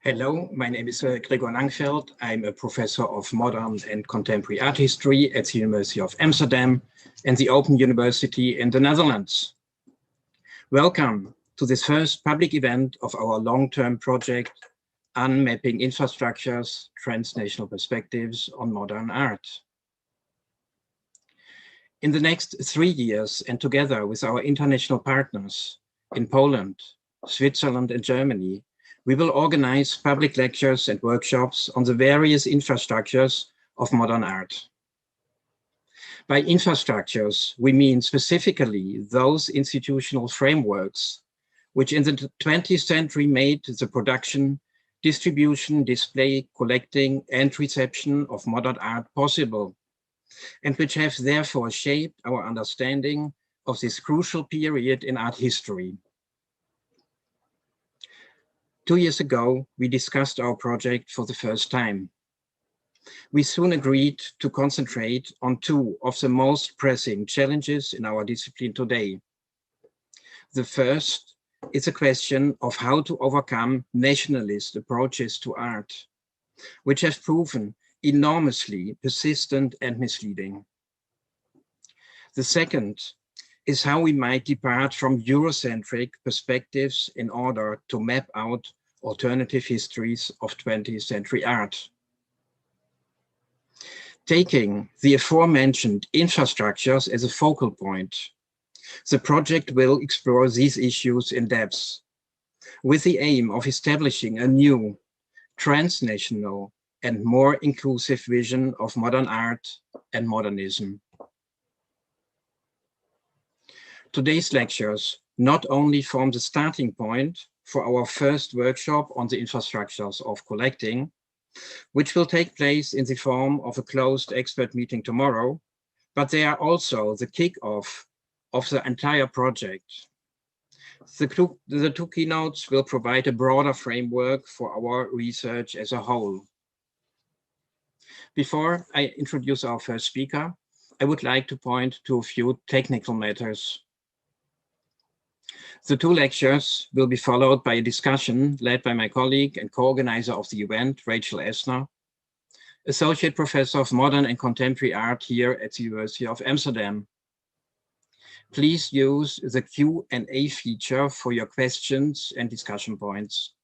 Hello, my name is Gregor Langveld. I'm a professor of modern and contemporary art history at the University of Amsterdam and the Open University in the Netherlands. Welcome to this first public event of our long-term project, Unmapping Infrastructures, Transnational Perspectives on Modern Art. In the next 3 years, and together with our international partners in Poland, Switzerland, and Germany, we will organize public lectures and workshops on the various infrastructures of modern art. By infrastructures, we mean specifically those institutional frameworks which in the 20th century made the production, distribution, display, collecting, and reception of modern art possible, and which have therefore shaped our understanding of this crucial period in art history. 2 years ago, we discussed our project for the first time. We soon agreed to concentrate on two of the most pressing challenges in our discipline today. The first is a question of how to overcome nationalist approaches to art, which have proven enormously persistent and misleading. The second is how we might depart from Eurocentric perspectives in order to map out alternative histories of 20th century art. Taking the aforementioned infrastructures as a focal point, the project will explore these issues in depth, with the aim of establishing a new, transnational, and more inclusive vision of modern art and modernism. Today's lectures not only form the starting point for our first workshop on the infrastructures of collecting, which will take place in the form of a closed expert meeting tomorrow, but they are also the kick-off of the entire project. The two keynotes will provide a broader framework for our research as a whole. Before I introduce our first speaker, I would like to point to a few technical matters. The two lectures will be followed by a discussion led by my colleague and co-organizer of the event, Rachel Esner, Associate Professor of Modern and Contemporary Art here at the University of Amsterdam. Please use the Q&A feature for your questions and discussion points.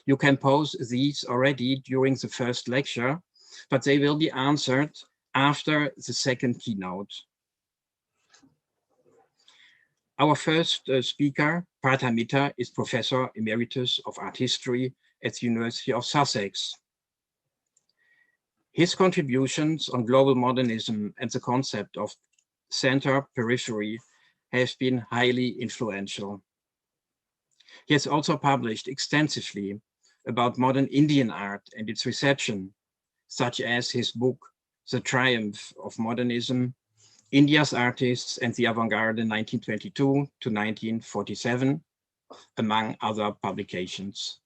You can pose these already during the first lecture, but they will be answered after the second keynote. Our first speaker, Partha, is Professor Emeritus of Art History at the University of Sussex. His contributions on global modernism and the concept of center-periphery have been highly influential. He has also published extensively about modern Indian art and its reception, such as his book, The Triumph of Modernism, India's Artists and the Avant-Garde 1922 to 1947, among other publications.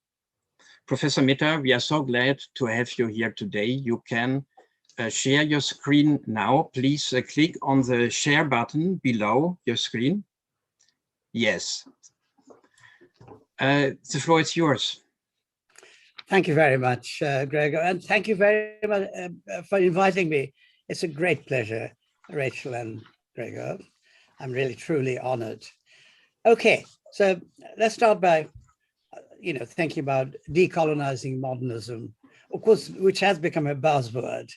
Professor Mitter, we are so glad to have you here today. You can share your screen now. Please click on the share button below your screen. Yes. The floor is yours. Thank you very much, Gregor, and thank you very much for inviting me. It's a great pleasure, Rachel and Gregor. I'm really, truly honored. Okay, so let's start by, thinking about decolonizing modernism, of course, which has become a buzzword.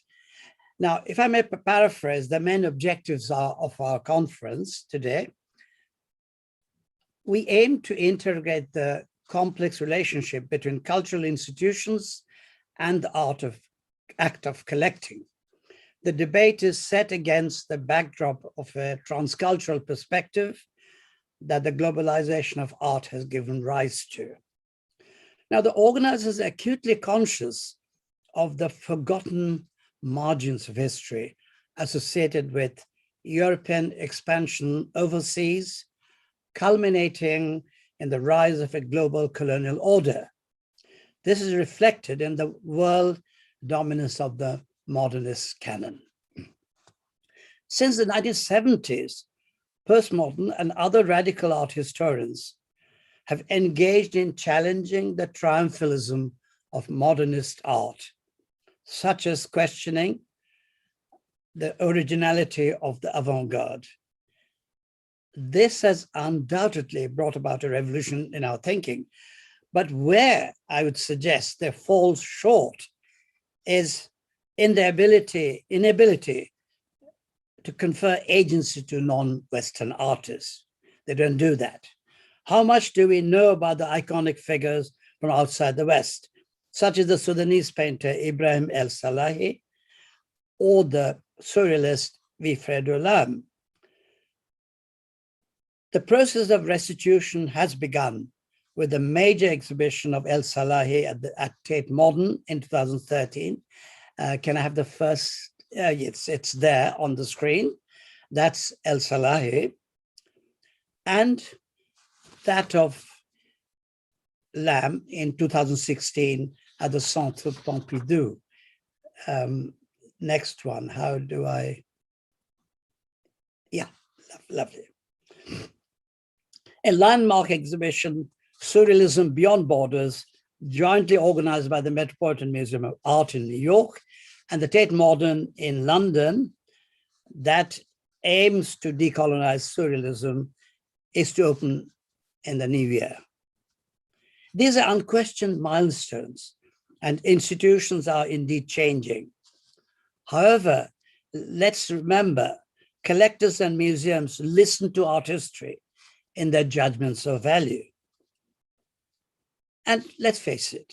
Now, if I may paraphrase, the main objectives of our conference today, we aim to integrate the complex relationship between cultural institutions and the act of collecting. The debate is set against the backdrop of a transcultural perspective that the globalization of art has given rise to. Now, the organizers are acutely conscious of the forgotten margins of history associated with European expansion overseas, culminating in the rise of a global colonial order. This is reflected in the world dominance of the modernist canon. Since the 1970s, postmodern and other radical art historians have engaged in challenging the triumphalism of modernist art, such as questioning the originality of the avant-garde. This has undoubtedly brought about a revolution in our thinking, but where I would suggest they fall short is in their inability to confer agency to non-Western artists. They don't do that. How much do we know about the iconic figures from outside the West, such as the Sudanese painter Ibrahim El-Salahi or the surrealist Wilfredo Lam? The process of restitution has begun with a major exhibition of El-Salahi at Tate Modern in 2013. Can I have the first? It's there on the screen. That's El-Salahi. And that of Lam in 2016 at the Centre Pompidou. Next one, how do I? Yeah, lovely. A landmark exhibition, Surrealism Beyond Borders, jointly organized by the Metropolitan Museum of Art in New York and the Tate Modern in London, that aims to decolonize surrealism, is to open in the new year. These are unquestioned milestones, and institutions are indeed changing. However, let's remember, collectors and museums listen to art history in their judgments of value. And let's face it,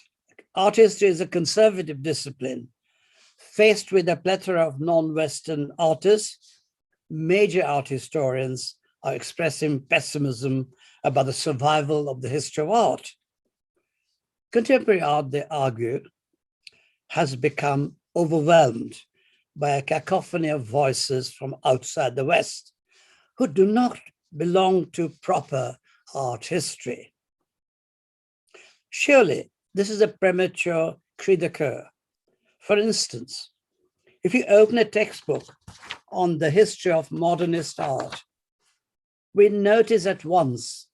art history is a conservative discipline. Faced with a plethora of non-Western artists, major art historians are expressing pessimism about the survival of the history of art. Contemporary art, they argue, has become overwhelmed by a cacophony of voices from outside the West who do not belong to proper art history. Surely, this is a premature cri de coeur. For instance, if you open a textbook on the history of modernist art, we notice at once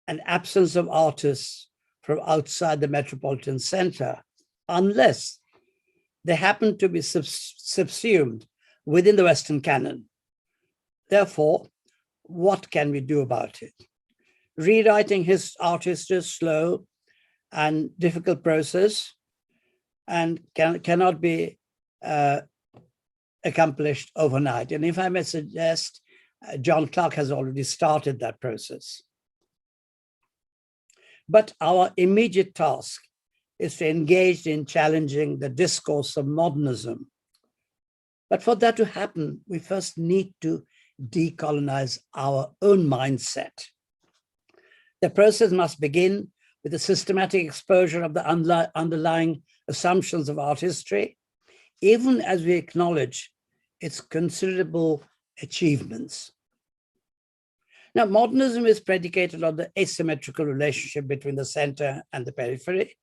an absence of artists from outside the metropolitan center, unless they happen to be subsumed within the Western canon. Therefore, what can we do about it? Rewriting his art history is slow and difficult process and cannot be accomplished overnight. And if I may suggest, John Clark has already started that process. But our immediate task is to engage in challenging the discourse of modernism. But for that to happen, we first need to decolonize our own mindset. The process must begin with a systematic exposure of the underlying assumptions of art history, even as we acknowledge its considerable achievements. Now, modernism is predicated on the asymmetrical relationship between the center and the periphery,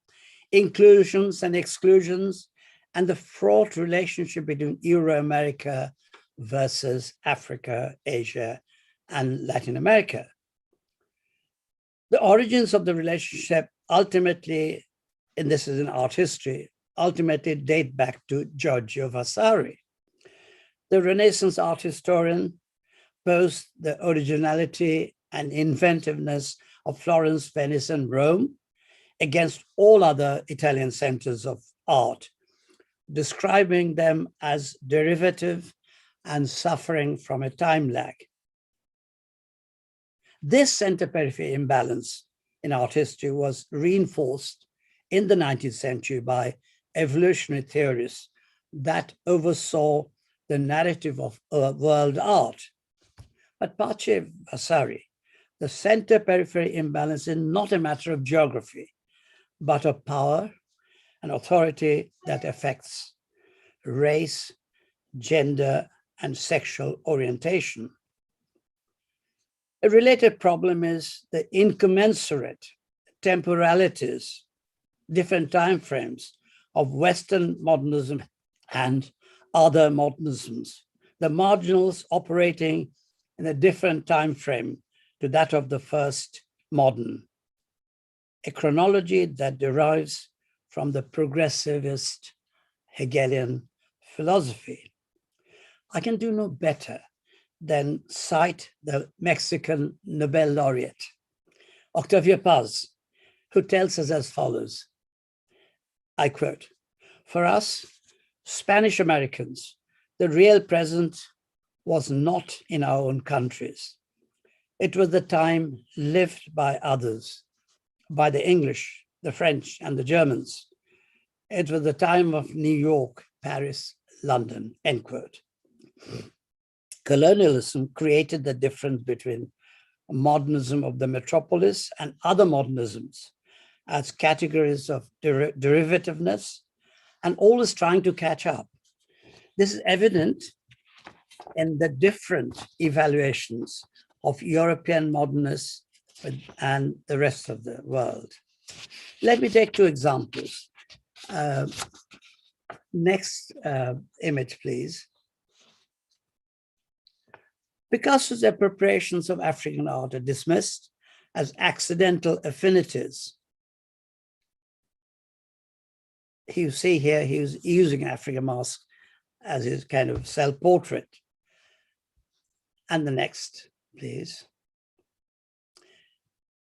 inclusions and exclusions, and the fraught relationship between Euro-America versus Africa, Asia, and Latin America. The origins of the relationship ultimately, and this is in art history, ultimately date back to Giorgio Vasari. The Renaissance art historian posed the originality and inventiveness of Florence, Venice, and Rome against all other Italian centers of art, describing them as derivative and suffering from a time lag. This center-periphery imbalance in art history was reinforced in the 19th century by evolutionary theorists that oversaw the narrative of world art. But Pace Vasari, the center-periphery imbalance is not a matter of geography, but of power and authority that affects race, gender, and sexual orientation. A related problem is the incommensurate temporalities, different timeframes of Western modernism and other modernisms, the marginals operating in a different time frame to that of the first modern. a chronology that derives from the progressivist Hegelian philosophy. I can do no better than cite the Mexican Nobel laureate, Octavio Paz, who tells us as follows, I quote, "For us, Spanish Americans, the real present was not in our own countries. It was the time lived by others, by the English, the French, and the Germans. It was the time of New York, Paris, London," end quote. Colonialism created the difference between modernism of the metropolis and other modernisms as categories of derivativeness and always trying to catch up. This is evident in the different evaluations of European modernists and the rest of the world. Let me take two examples. Next image, please. Picasso's appropriations of African art are dismissed as accidental affinities. You see here, he was using African mask as his kind of self-portrait. And the next, please.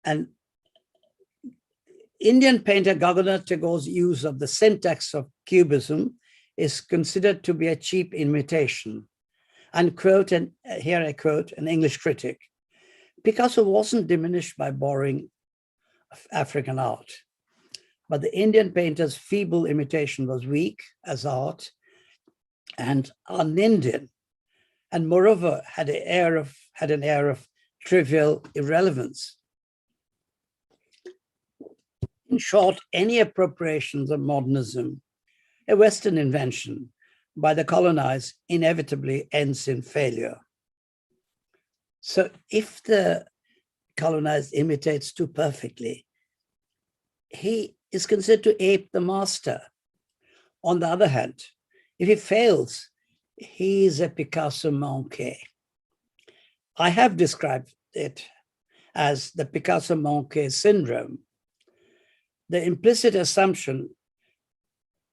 And Indian painter Gagana Tagore's use of the syntax of Cubism is considered to be a cheap imitation. And quote, and here I quote an English critic, Picasso wasn't diminished by borrowing African art, but the Indian painter's feeble imitation was weak as art and un-Indian, and moreover had an air of trivial irrelevance. In short, any appropriations of modernism, a Western invention, by the colonized inevitably ends in failure. So if the colonized imitates too perfectly, he is considered to ape the master. On the other hand, if he fails, he is a Picasso manqué. I have described it as the Picasso manqué syndrome. The implicit assumption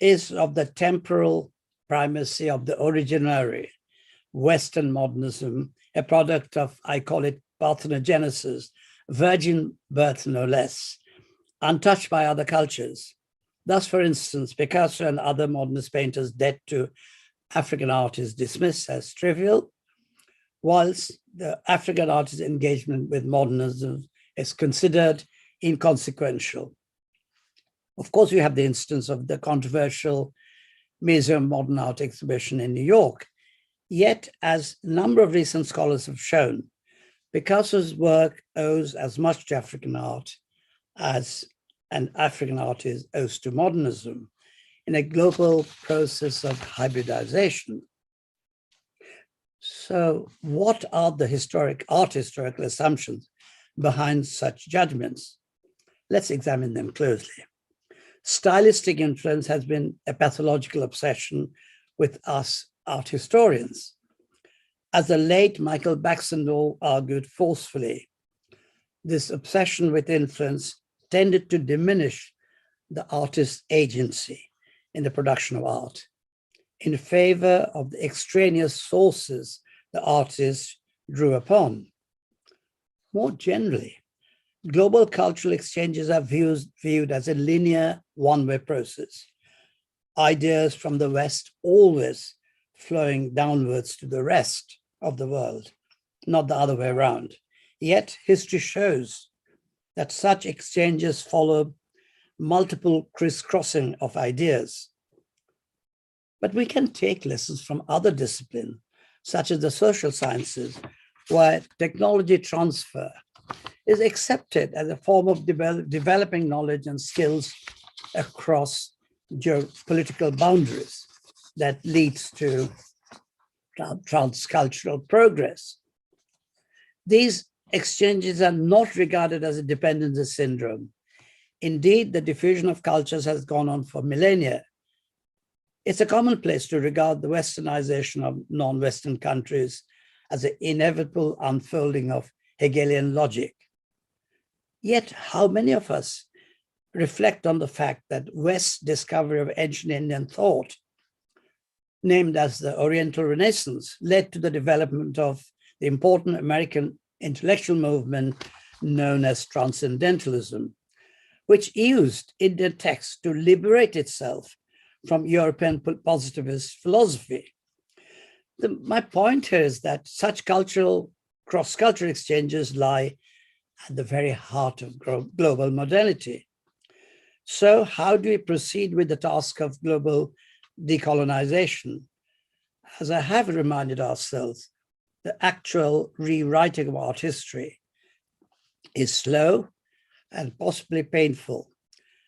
is of the temporal primacy of the originary Western modernism, a product of, I call it, parthenogenesis, virgin birth no less, untouched by other cultures. Thus, for instance, Picasso and other modernist painters' debt to African art is dismissed as trivial, whilst the African artist's engagement with modernism is considered inconsequential. Of course, we have the instance of the controversial Museum of Modern Art exhibition in New York. Yet, as a number of recent scholars have shown, Picasso's work owes as much to African art as an African artist owes to modernism in a global process of hybridization. So what are the art historical assumptions behind such judgments? Let's examine them closely. Stylistic influence has been a pathological obsession with us art historians. As the late Michael Baxendale argued forcefully, this obsession with influence tended to diminish the artist's agency in the production of art in favor of the extraneous sources the artist drew upon. More generally, global cultural exchanges are viewed as a linear one-way process. Ideas from the West always flowing downwards to the rest of the world, not the other way around. Yet history shows that such exchanges follow multiple crisscrossing of ideas. But we can take lessons from other disciplines, such as the social sciences, where technology transfer is accepted as a form of developing knowledge and skills across geopolitical boundaries that leads to transcultural progress. These exchanges are not regarded as a dependency syndrome. Indeed, the diffusion of cultures has gone on for millennia. It's a commonplace to regard the westernization of non-Western countries as an inevitable unfolding of Hegelian logic. Yet, how many of us reflect on the fact that West's discovery of ancient Indian thought, named as the Oriental Renaissance, led to the development of the important American intellectual movement known as Transcendentalism, which used Indian texts to liberate itself from European positivist philosophy. My point here is that such cross-cultural exchanges lie at the very heart of global modernity. So how do we proceed with the task of global decolonization? As I have reminded ourselves, the actual rewriting of art history is slow and possibly painful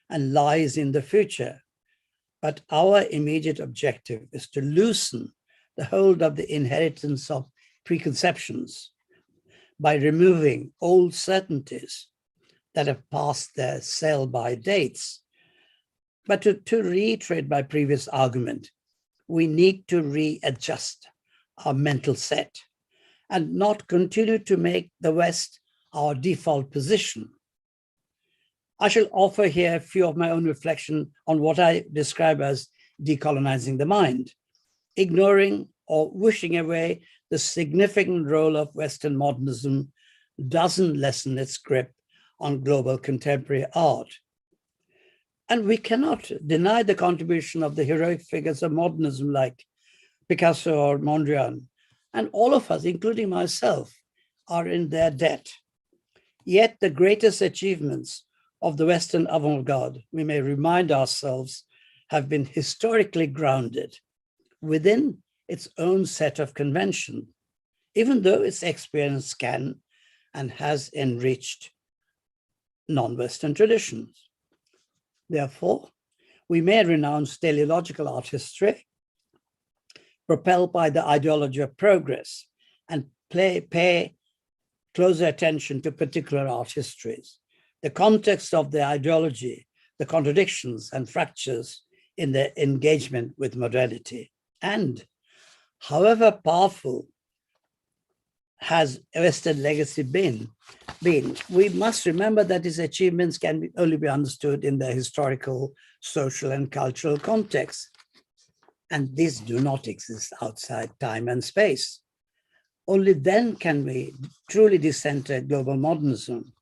and lies in the future. But our immediate objective is to loosen the hold of the inheritance of preconceptions by removing old certainties that have passed their sell-by dates. But to reiterate my previous argument, we need to readjust our mental set and not continue to make the West our default position. I shall offer here a few of my own reflection on what I describe as decolonizing the mind, ignoring or wishing away the significant role of Western modernism doesn't lessen its grip on global contemporary art. And we cannot deny the contribution of the heroic figures of modernism like Picasso or Mondrian, and all of us, including myself, are in their debt. Yet the greatest achievements of the Western avant-garde, we may remind ourselves, have been historically grounded within its own set of convention, even though its experience can and has enriched non-Western traditions. Therefore, we may renounce teleological art history, propelled by the ideology of progress, and pay closer attention to particular art histories, the context of the ideology, the contradictions and fractures in their engagement with modernity. And however powerful has Western legacy been, we must remember that its achievements can only be understood in their historical, social, and cultural context. And these do not exist outside time and space. Only then can we truly decenter global modernism.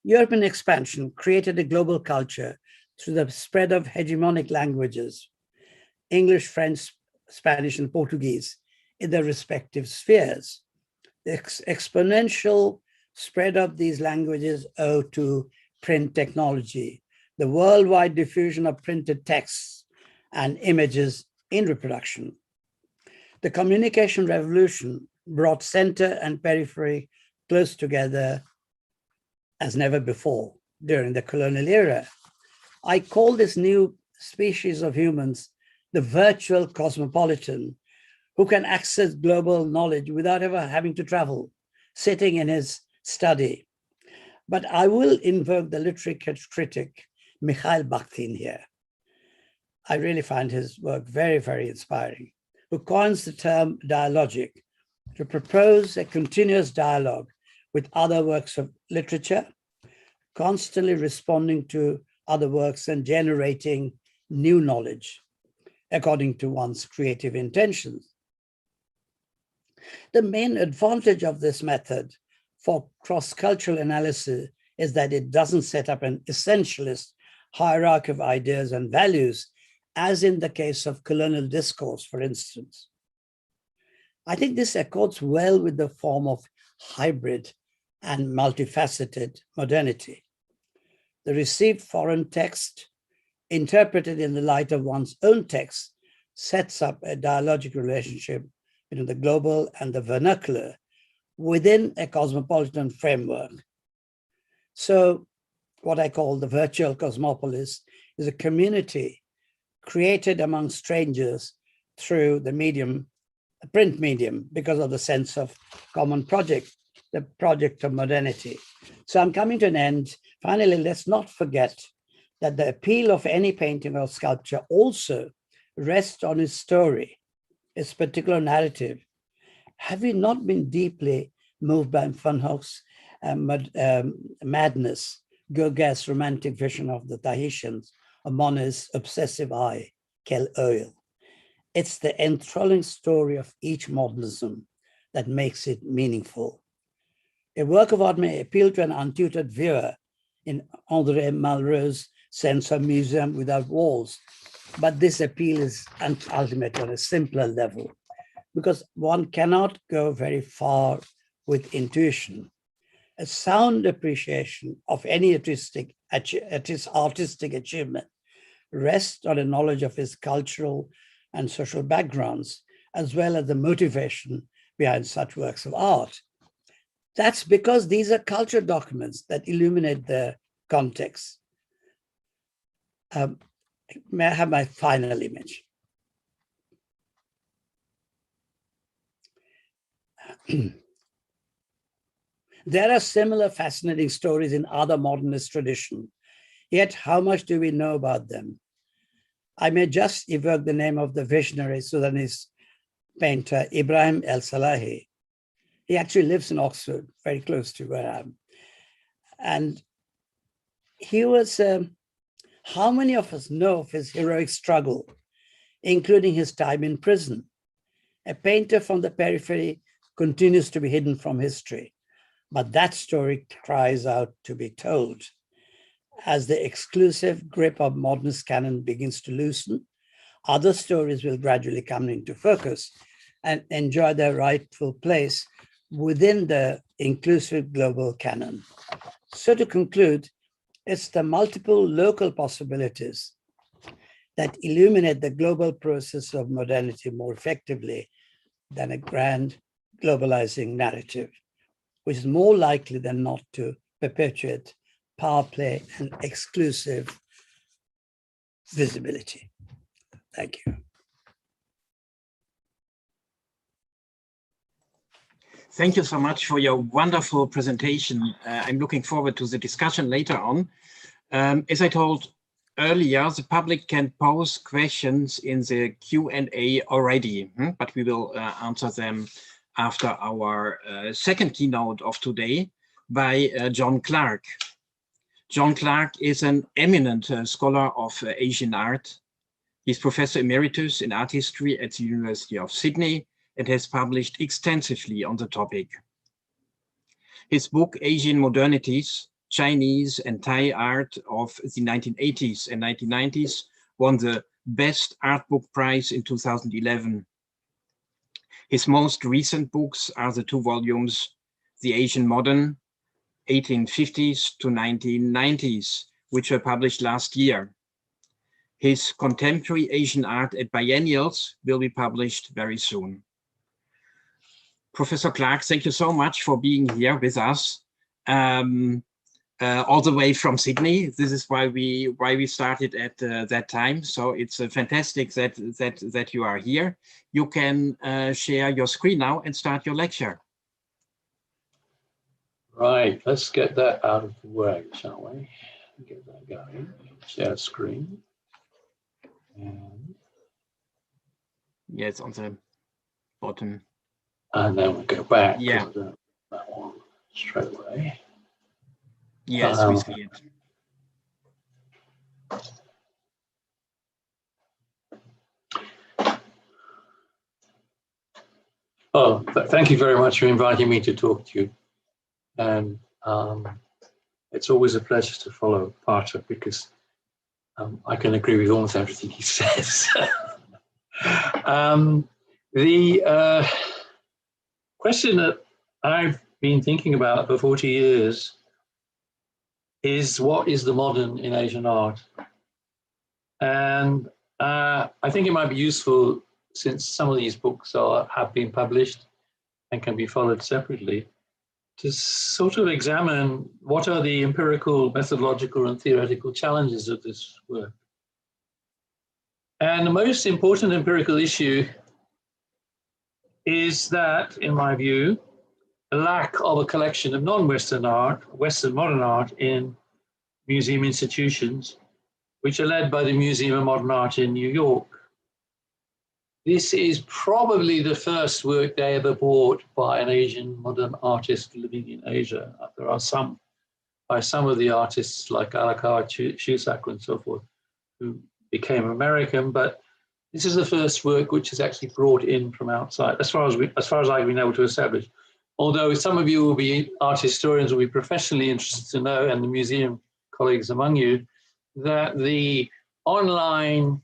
European expansion created a global culture through the spread of hegemonic languages, English, French, Spanish, and Portuguese, in their respective spheres. The exponential spread of these languages owe to print technology, the worldwide diffusion of printed texts and images in reproduction. The communication revolution brought center and periphery close together as never before during the colonial era. I call this new species of humans the virtual cosmopolitan, who can access global knowledge without ever having to travel, sitting in his study. But I will invoke the literary critic, Mikhail Bakhtin here. I really find his work very, very inspiring, who coins the term dialogic to propose a continuous dialogue with other works of literature, constantly responding to other works and generating new knowledge according to one's creative intentions. The main advantage of this method for cross-cultural analysis is that it doesn't set up an essentialist hierarchy of ideas and values, as in the case of colonial discourse, for instance. I think this accords well with the form of hybrid and multifaceted modernity. The received foreign text, interpreted in the light of one's own text, sets up a dialogical relationship between the global and the vernacular within a cosmopolitan framework. So what I call the Virtual Cosmopolis is a community created among strangers through the medium, a print medium, because of the sense of common project, the project of modernity. So I'm coming to an end. Finally, let's not forget that the appeal of any painting or sculpture also rests on its story, its particular narrative. Have we not been deeply moved by Van Gogh's madness Gauguin's romantic vision of the Tahitians, or Monet's obsessive eye, quel oeil. It's the enthralling story of each modernism that makes it meaningful. A work of art may appeal to an untutored viewer in André Malraux's sense of museum without walls, but this appeal is ultimately on a simpler level, because one cannot go very far with intuition. A sound appreciation of any artistic achievement rests on a knowledge of his cultural and social backgrounds, as well as the motivation behind such works of art. That's because these are culture documents that illuminate the context. May I have my final image? There are similar fascinating stories in other modernist traditions, yet how much do we know about them? I may just evoke the name of the visionary Sudanese painter, Ibrahim El-Salahi. He actually lives in Oxford, very close to where I am. And he was, how many of us know of his heroic struggle, including his time in prison? A painter from the periphery continues to be hidden from history, but that story cries out to be told. As the exclusive grip of modernist canon begins to loosen, other stories will gradually come into focus and enjoy their rightful place within the inclusive global canon. So to conclude, it's the multiple local possibilities that illuminate the global process of modernity more effectively than a grand globalizing narrative, which is more likely than not to perpetuate power play and exclusive visibility. Thank you. Thank you so much for your wonderful presentation. I'm looking forward to the discussion later on. As I told earlier, the public can pose questions in the Q&A already, but we will answer them after our second keynote of today by John Clark. John Clark is an eminent scholar of Asian art. He's Professor Emeritus in Art History at the University of Sydney and has published extensively on the topic. His book, Asian Modernities, Chinese and Thai Art of the 1980s and 1990s, won the Best Art Book Prize in 2011. His most recent books are the two volumes, The Asian Modern, 1850s to 1990s, which were published last year. His Contemporary Asian Art at Biennials will be published very soon. Professor Clark, thank you so much for being here with us, all the way from Sydney. This is why we started at that time. So it's fantastic that you are here. You can share your screen now and start your lecture. Right, let's get that out of the way, shall we? Get that going. Share screen. And yeah, it's on the bottom. And then we go back. Yeah. That one straight away. Yes, we see it. Oh, thank you very much for inviting me to talk to you. And it's always a pleasure to follow Partha because I can agree with almost everything he says. The question that I've been thinking about for 40 years is what is the modern in Asian art? And I think it might be useful, since some of these books have been published and can be followed separately, to sort of examine what are the empirical, methodological, and theoretical challenges of this work. And the most important empirical issue is that, in my view, a lack of a collection of non-Western art, Western modern art in museum institutions, which are led by the Museum of Modern Art in New York. This is probably the first work they ever bought by an Asian modern artist living in Asia. There are some by some of the artists like Alakar, Shusaku and so forth, who became American, but this is the first work which is actually brought in from outside, as far as I've been able to establish. Although some of you will be art historians, will be professionally interested to know, and the museum colleagues among you, that the online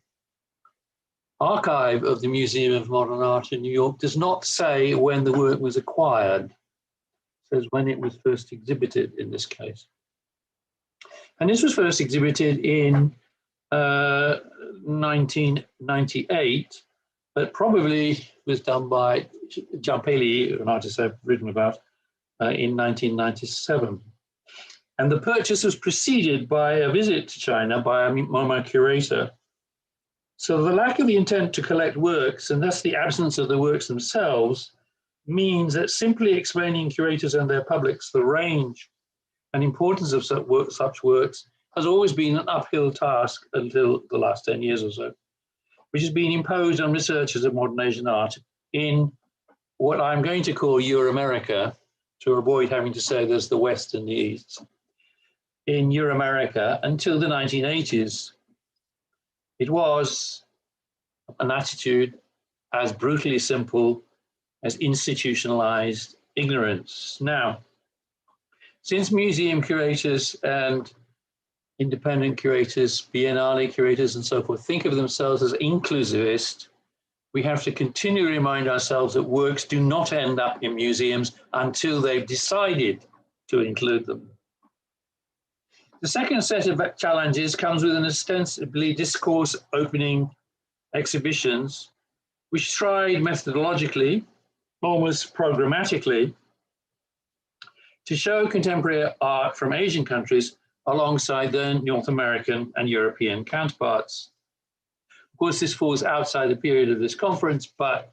archive of the Museum of Modern Art in New York does not say when the work was acquired. It says when it was first exhibited in this case. And this was first exhibited in 1998, but probably was done by Jampeli, an artist I've written about, in 1997. And the purchase was preceded by a visit to China by a MoMA curator. So the lack of the intent to collect works, and thus the absence of the works themselves, means that simply explaining curators and their publics the range and importance of such works has always been an uphill task until the last 10 years or so, which has been imposed on researchers of modern Asian art in what I'm going to call Euro-America, to avoid having to say there's the West and the East. In Euro-America, until the 1980s, it was an attitude as brutally simple as institutionalized ignorance. Now, since museum curators and independent curators, biennale curators and so forth think of themselves as inclusivist, we have to continually remind ourselves that works do not end up in museums until they've decided to include them. The second set of challenges comes with an ostensibly discourse opening exhibitions, which tried methodologically, almost programmatically, to show contemporary art from Asian countries alongside their North American and European counterparts. Of course, this falls outside the period of this conference, but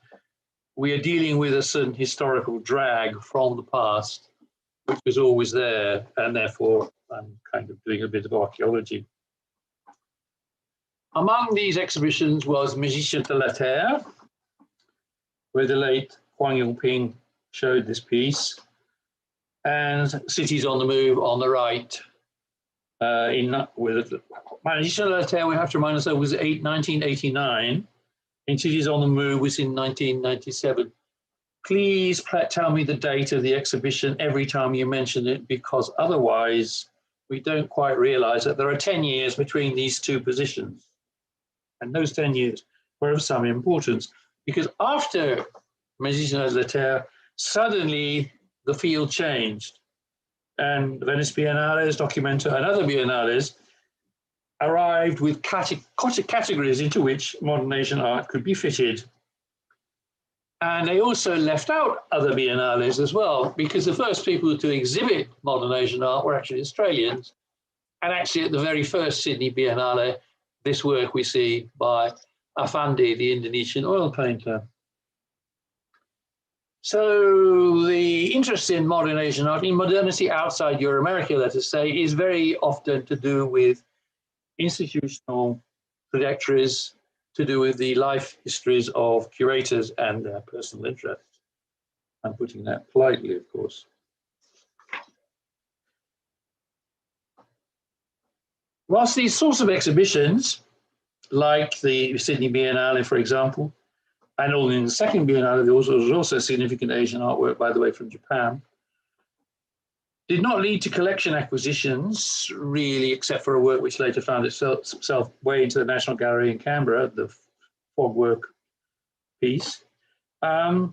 we are dealing with a certain historical drag from the past, which was always there, and therefore I'm kind of doing a bit of archaeology. Among these exhibitions was Musiciens de la Terre, where the late Huang Yongping showed this piece, and Cities on the Move on the right. With Musiciens de la Terre, we have to remind ourselves, was 1989, and Cities on the Move was in 1997. Please tell me the date of the exhibition every time you mention it, because otherwise we don't quite realize that there are 10 years between these two positions. And those 10 years were of some importance, because after Musiciens de la Terre, suddenly the field changed. And Venice Biennales, Documenta, and other biennales arrived with categories into which modern Asian art could be fitted. And they also left out other biennales as well, because the first people to exhibit modern Asian art were actually Australians. And actually at the very first Sydney Biennale, this work we see by Afandi, the Indonesian oil painter. So the interest in modern Asian art, in modernity outside Euro-America, let us say, is very often to do with institutional trajectories, to do with the life histories of curators and their personal interests. I'm putting that politely, of course. Whilst these sorts of exhibitions, like the Sydney Biennale, for example, and only in the second Biennale, there was also significant Asian artwork, by the way, from Japan, did not lead to collection acquisitions, really, except for a work which later found itself way into the National Gallery in Canberra, the Fogwork piece. There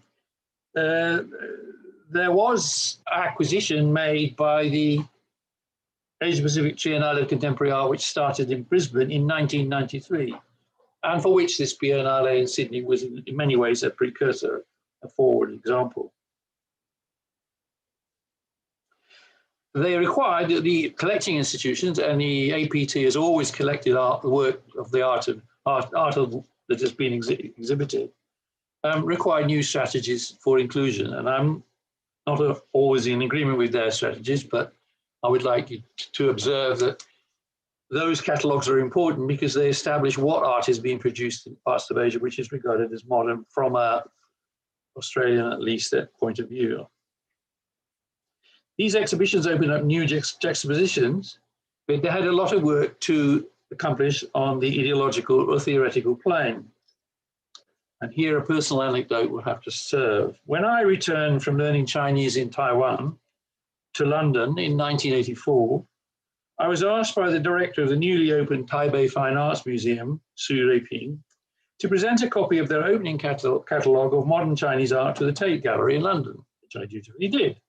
was acquisition made by the Asia-Pacific Triennale of Contemporary Art, which started in Brisbane in 1993, and for which this Biennale in Sydney was in many ways a precursor, a forward example. They required that the collecting institutions, and the APT has always collected art, the work of the art that has been exhibited, require new strategies for inclusion. And I'm not always in agreement with their strategies, but I would like you to observe that those catalogues are important because they establish what art is being produced in parts of Asia, which is regarded as modern from an Australian, at least, point of view. These exhibitions opened up new juxtapositions, but they had a lot of work to accomplish on the ideological or theoretical plane. And here a personal anecdote will have to serve. When I returned from learning Chinese in Taiwan to London in 1984, I was asked by the director of the newly opened Taipei Fine Arts Museum, Su Ruiping, to present a copy of their opening catalogue of modern Chinese art to the Tate Gallery in London, which I dutifully did.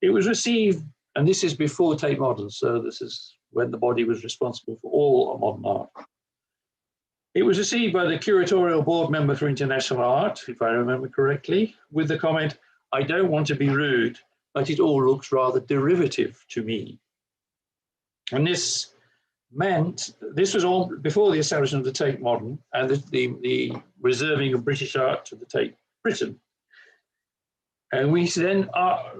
It was received, and this is before Tate Modern, so this is when the body was responsible for all modern art. It was received by the curatorial board member for international art, if I remember correctly, with the comment, "I don't want to be rude, but it all looks rather derivative to me." And this meant, this was all before the establishment of the Tate Modern and the reserving of British art to the Tate Britain. And we then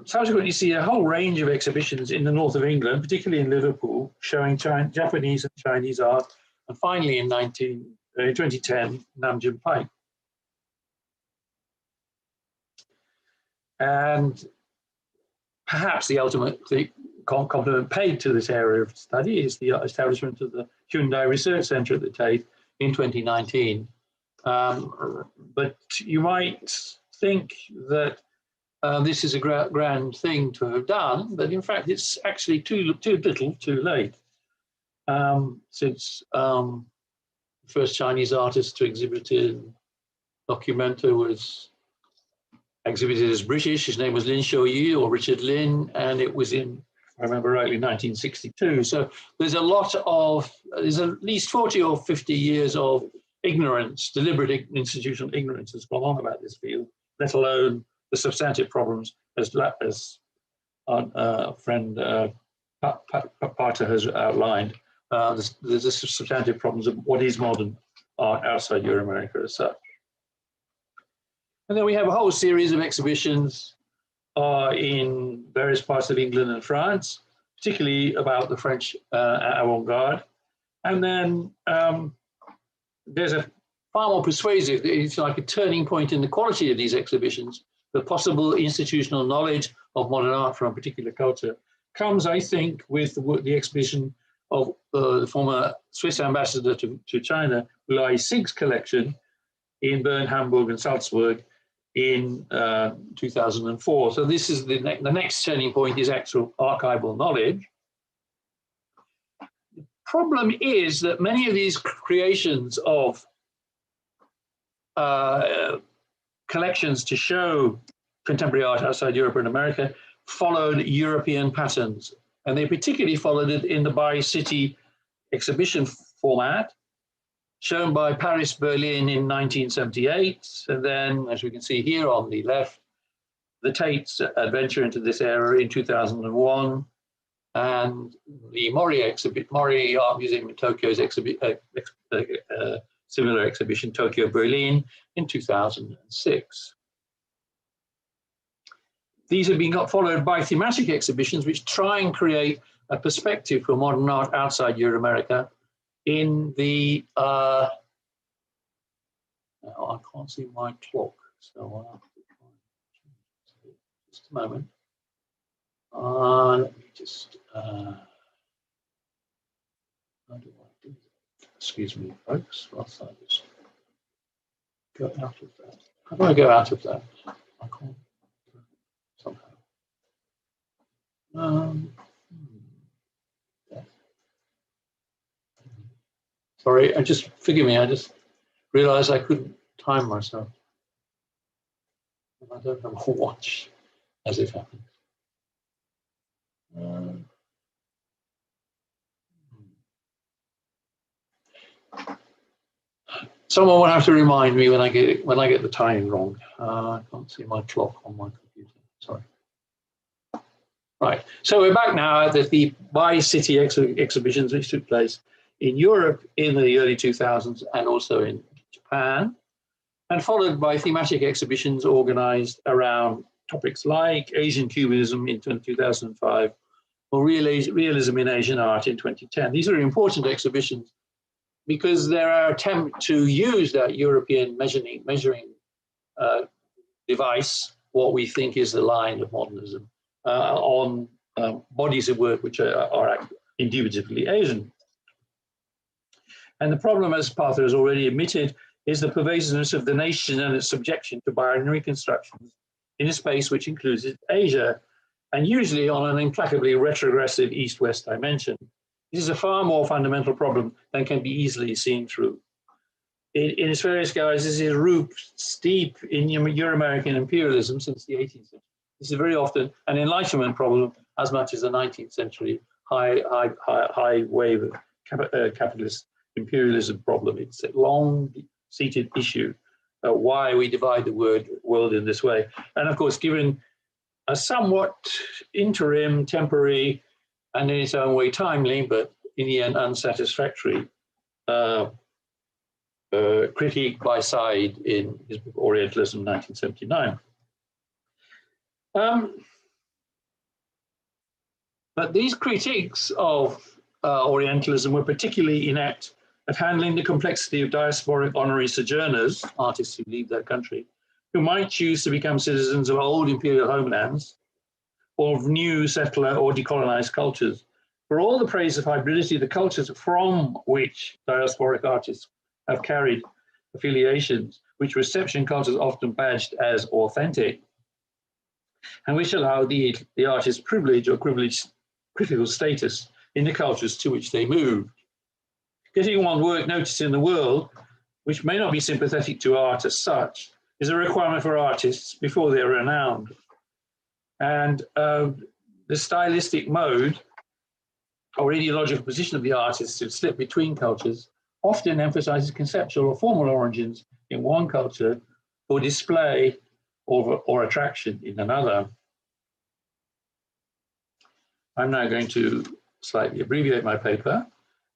subsequently see a whole range of exhibitions in the north of England, particularly in Liverpool, showing Japanese and Chinese art, and finally in 2010, Namjoon Pike. And perhaps the ultimate compliment paid to this area of study is the establishment of the Hyundai Research Centre at the Tate in 2019. But you might think that this is a grand thing to have done, but in fact it's actually too little, too late. Since the first Chinese artist to exhibit in Documenta was exhibited as British. His name was Lin Xiuyu, or Richard Lin, and it was in, if I remember rightly, 1962. So there's at least 40 or 50 years of ignorance, deliberate institutional ignorance has gone on about this field, let alone the substantive problems, as our friend Partha has outlined. There's the substantive problems of what is modern art outside Euro-America as such. And then we have a whole series of exhibitions in various parts of England and France, particularly about the French avant-garde. And then there's a far more persuasive, it's like a turning point in the quality of these exhibitions. The possible institutional knowledge of modern art from a particular culture comes, I think, with the exhibition of the former Swiss ambassador to China, Lai Sig's collection in Bern, Hamburg, and Salzburg in 2004. So this is the next turning point is actual archival knowledge. The problem is that many of these creations of collections to show contemporary art outside Europe and America followed European patterns. And they particularly followed it in the bi-city exhibition format, shown by Paris, Berlin in 1978. And then, as we can see here on the left, the Tate's adventure into this era in 2001, and the Mori Art Museum in Tokyo's similar exhibition, Tokyo, Berlin, in 2006. These have been followed by thematic exhibitions which try and create a perspective for modern art outside Euro-America in the, now I can't see my clock, so I'll have to try and just a moment. Let me just, how do I do that? Excuse me, folks, whilst I just go out of that. How do I go out of that? I can't. Yeah. Sorry, forgive me, I just realized I couldn't time myself. I don't have a watch, as it happens. Someone will have to remind me when I get the timing wrong. I can't see my clock on my computer. Sorry. Right, so we're back now at the bi-city exhibitions which took place in Europe in the early 2000s and also in Japan, and followed by thematic exhibitions organized around topics like Asian Cubism in 2005 or realism in Asian art in 2010. These are important exhibitions because they're our attempt to use that European measuring device, what we think is the line of modernism, on bodies of work which are indubitably Asian. And the problem, as Partha has already admitted, is the pervasiveness of the nation and its subjection to binary constructions in a space which includes Asia, and usually on an implacably retrogressive east-west dimension. This is a far more fundamental problem than can be easily seen through. In its various guises, it is roots deep in Euro-American imperialism since the 18th century. This is very often an Enlightenment problem as much as a 19th century high wave of capitalist imperialism problem. It's a long-seated issue, why we divide the world in this way. And of course, given a somewhat interim, temporary, and in its own way timely, but in the end unsatisfactory critique by Said in his book Orientalism, 1979. But these critiques of Orientalism were particularly inept at handling the complexity of diasporic honorary sojourners, artists who leave their country, who might choose to become citizens of old imperial homelands or of new settler or decolonized cultures. For all the praise of hybridity, the cultures from which diasporic artists have carried affiliations, which reception cultures often badged as authentic, and which allow the artist's privilege or privileged critical status in the cultures to which they move. Getting one's work noticed in the world, which may not be sympathetic to art as such, is a requirement for artists before they're renowned. And the stylistic mode or ideological position of the artist to slip between cultures often emphasizes conceptual or formal origins in one culture for display or attraction in another. I'm now going to slightly abbreviate my paper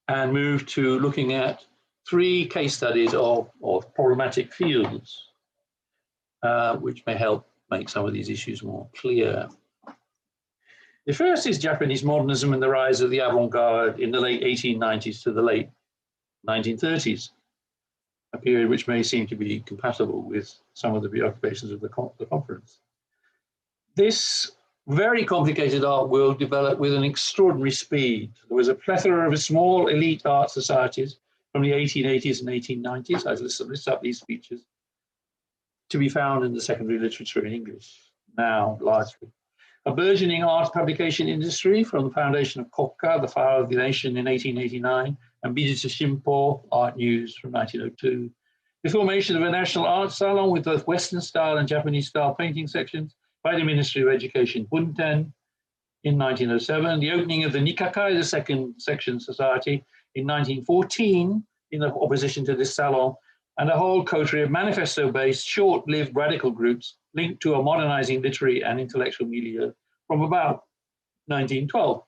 and move to looking at 3 case studies of problematic fields, which may help make some of these issues more clear. The first is Japanese modernism and the rise of the avant-garde in the late 1890s to the late 1930s, a period which may seem to be compatible with some of the preoccupations of the conference. This very complicated art world developed with an extraordinary speed. There was a plethora of small elite art societies from the 1880s and 1890s, I list up these features, to be found in the secondary literature in English, now largely. A burgeoning art publication industry from the foundation of Kokka, the Flower of the Nation in 1889, and Bijutsu Shimpo, Art News from 1902. The formation of a national art salon with both Western style and Japanese style painting sections by the Ministry of Education, Bunten, in 1907. The opening of the Nikkakai, the second section society, in 1914, in opposition to this salon, and a whole coterie of manifesto-based, short-lived radical groups linked to a modernizing literary and intellectual milieu from about 1912.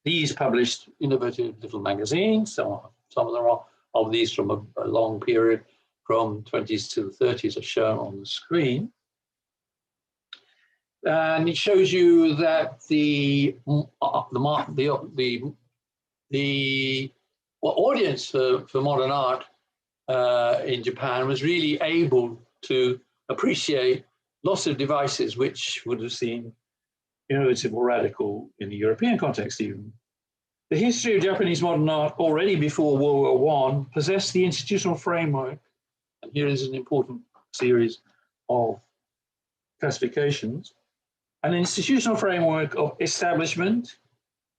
These published innovative little magazines, some of them are of these from a long period from 20s to the 30s are shown on the screen. And it shows you that the audience for modern art in Japan was really able to appreciate lots of devices which would have seemed innovative or radical in the European context even. The history of Japanese modern art already before World War I possessed the institutional framework, and here is an important series of classifications, an institutional framework of establishment,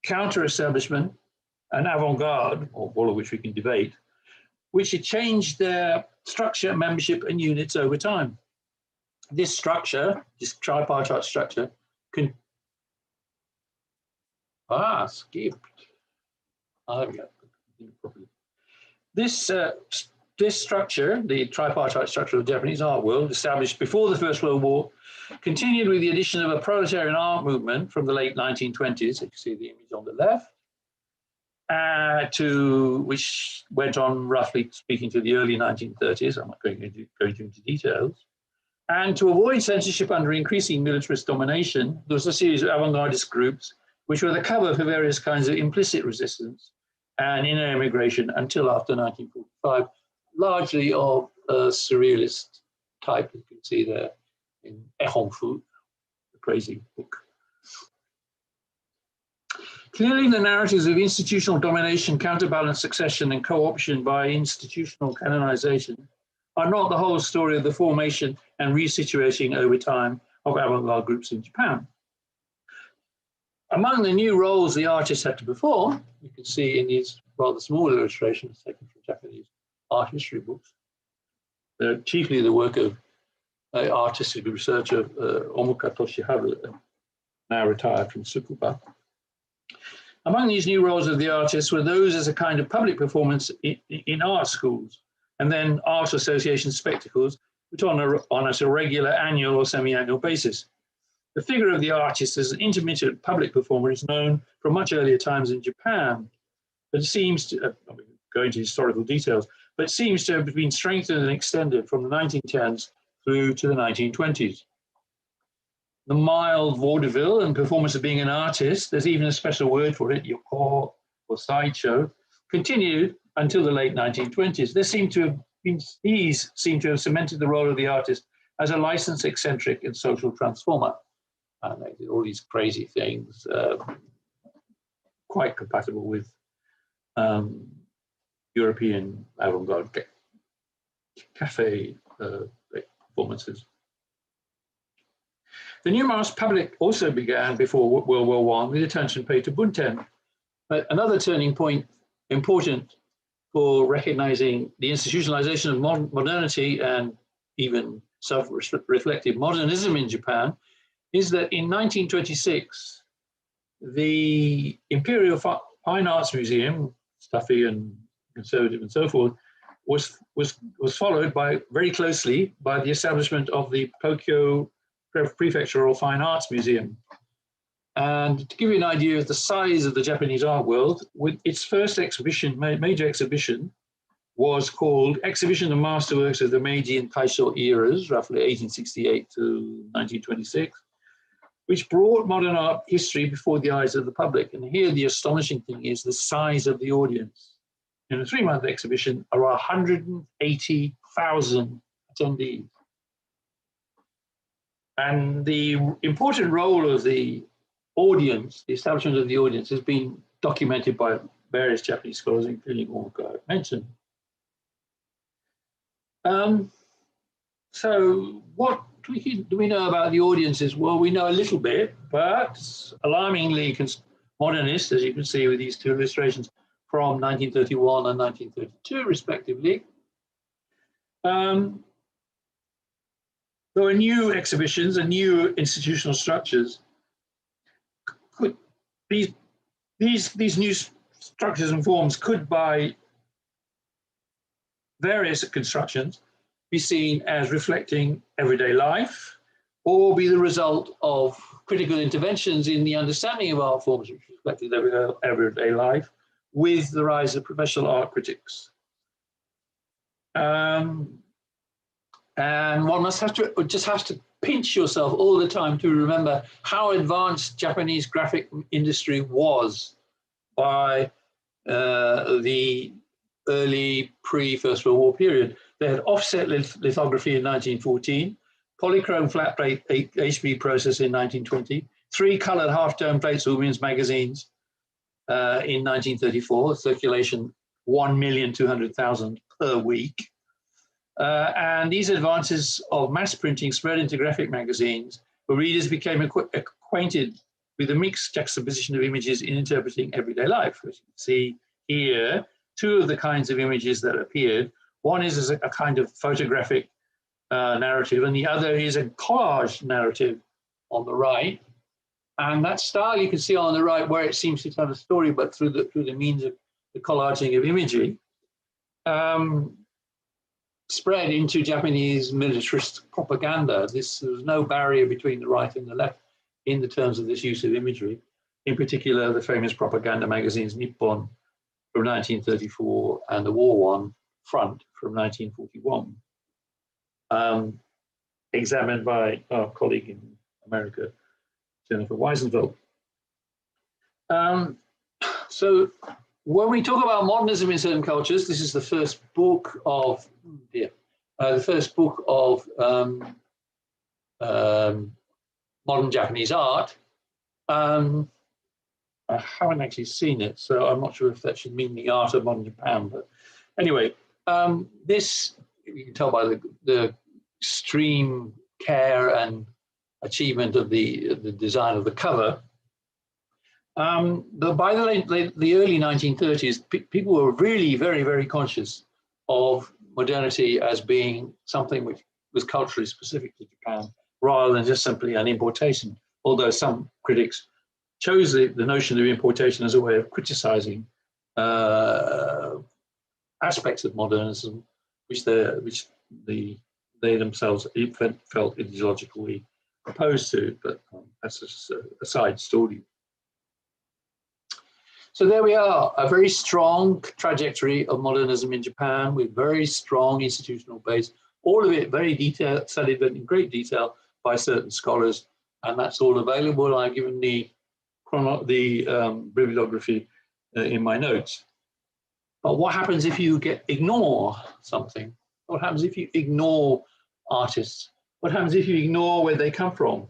counter-establishment, and avant-garde, all of which we can debate, which had changed their structure, membership, and units over time. This structure, this tripartite structure, skipped. This structure, the tripartite structure of the Japanese art world, established before the First World War, continued with the addition of a proletarian art movement from the late 1920s, you can see the image on the left, which went on, roughly speaking, to the early 1930s. I'm not going into details. And to avoid censorship under increasing militarist domination, there was a series of avant-gardist groups, which were the cover for various kinds of implicit resistance and inner immigration until after 1945, largely of a surrealist type, you can see there in Ehonfu, the crazy book Clearly, the narratives of institutional domination, counterbalance, succession, and co-option by institutional canonization are not the whole story of the formation and resituating over time of avant-garde groups in Japan. Among the new roles the artists had to perform, you can see in these rather small illustrations taken from Japanese art history books, chiefly the work of artistic researcher Omuka Toshiharu, now retired from Tsukuba. Among these new roles of the artists were those as a kind of public performance in art schools, and then art association spectacles, which are on a regular annual or semi-annual basis. The figure of the artist as an intermittent public performer is known from much earlier times in Japan, but it seems to, go into historical details, but seems to have been strengthened and extended from the 1910s through to the 1920s. The mild vaudeville and performance of being an artist, there's even a special word for it, yoko or sideshow, continued until the late 1920s. These seem to have cemented the role of the artist as a licensed eccentric and social transformer. And they did all these crazy things, quite compatible with European avant-garde cafe performances. The new mass public also began before World War I with attention paid to Bunten. But another turning point important for recognizing the institutionalization of modernity and even self-reflective modernism in Japan is that in 1926, the Imperial Fine Arts Museum, stuffy and conservative and so forth, was followed very closely by the establishment of the Tokyo Prefectural Fine Arts Museum. And to give you an idea of the size of the Japanese art world, with its first exhibition, major exhibition, was called Exhibition of Masterworks of the Meiji and Taisho eras, roughly 1868 to 1926, which brought modern art history before the eyes of the public. And here the astonishing thing is the size of the audience. In a 3-month exhibition, there are 180,000 attendees. And the important role of the audience, the establishment of the audience, has been documented by various Japanese scholars, including Omuka I mentioned. So what do we know about the audiences? Well, we know a little bit, but alarmingly modernist, as you can see with these two illustrations from 1931 and 1932, respectively. There were new exhibitions and new institutional structures. These new structures and forms could, by various constructions, be seen as reflecting everyday life, or be the result of critical interventions in the understanding of art forms, which reflected everyday life, with the rise of professional art critics. And one just has to pinch yourself all the time to remember how advanced Japanese graphic industry was by the early pre-First World War period. They had offset lithography in 1914, polychrome flat plate HB process in 1920, 3 colored half-tone plates for women's magazines in 1934, circulation 1,200,000 per week. And these advances of mass printing spread into graphic magazines, where readers became acquainted with the mixed juxtaposition of images in interpreting everyday life. As you can see here, 2 of the kinds of images that appeared. One is as a kind of photographic narrative, and the other is a collage narrative on the right. And that style you can see on the right, where it seems to tell a story, but through the means of the collaging of imagery, spread into Japanese militarist propaganda. There's no barrier between the right and the left in the terms of this use of imagery. In particular, the famous propaganda magazines Nippon from 1934 and the War One Front from 1941, examined by our colleague in America, Jennifer Weisenfeld. So when we talk about modernism in certain cultures, this is the first book of modern Japanese art. I haven't actually seen it, so I'm not sure if that should mean the art of modern Japan. But anyway, this, you can tell by the extreme care and achievement of the design of the cover. By the early 1930s, people were really very, very conscious of modernity as being something which was culturally specific to Japan, rather than just simply an importation, although some critics chose the notion of importation as a way of criticizing aspects of modernism, which they themselves felt ideologically opposed to, but that's just a side story. So there we are, a very strong trajectory of modernism in Japan with very strong institutional base, all of it very detailed, studied in great detail by certain scholars, and that's all available. I've given the bibliography in my notes. But what happens if you ignore something? What happens if you ignore artists? What happens if you ignore where they come from?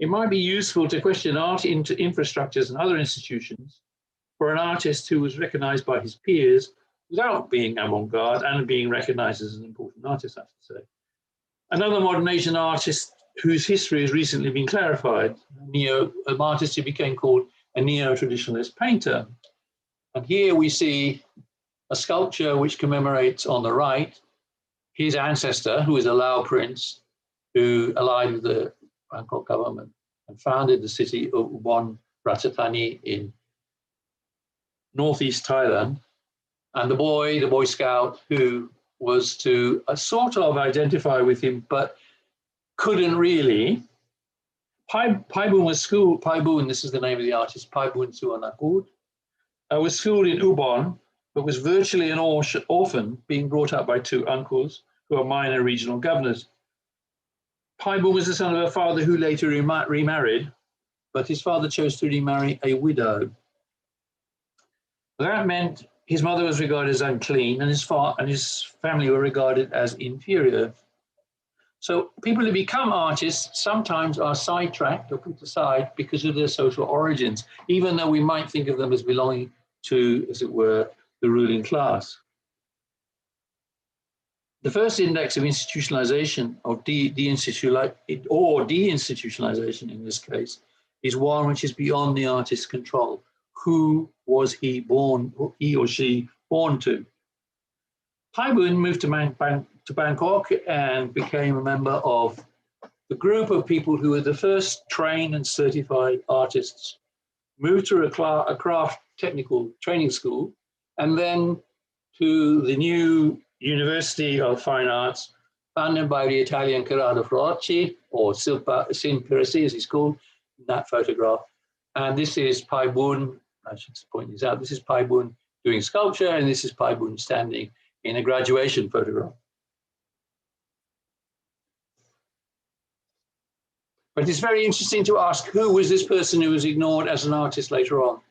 It might be useful to question art infrastructures and other institutions for an artist who was recognized by his peers without being avant-garde and being recognized as an important artist, I should say. Another modern Asian artist whose history has recently been clarified, an artist who became called a neo-traditionalist painter. And here we see a sculpture which commemorates on the right his ancestor, who is a Lao prince, who allied with the Bangkok government and founded the city of Ubon Ratchathani in northeast Thailand. And the Boy Scout, who was to sort of identify with him, but couldn't really. Paibun was schooled, Paibun, this is the name of the artist, Paibun Suanakud, was schooled in Ubon, but was virtually an orphan, being brought up by two uncles who are minor regional governors. Paibun was the son of a father who later remarried, but his father chose to remarry a widow. That meant his mother was regarded as unclean, and his family were regarded as inferior. So people who become artists sometimes are sidetracked or put aside because of their social origins, even though we might think of them as belonging to, as it were, the ruling class. The first index of institutionalization, or deinstitutionalization in this case, is one which is beyond the artist's control. Who was he or she born to? Paibun moved to Bangkok and became a member of the group of people who were the first trained and certified artists, moved to a craft technical training school, and then to the new University of Fine Arts, founded by the Italian Corrado Frocci, or Sin Peresi as he's called, in that photograph. And this is Paibun, I should point this out, this is Paibun doing sculpture, and this is Paibun standing in a graduation photograph. But it's very interesting to ask, who was this person who was ignored as an artist later on?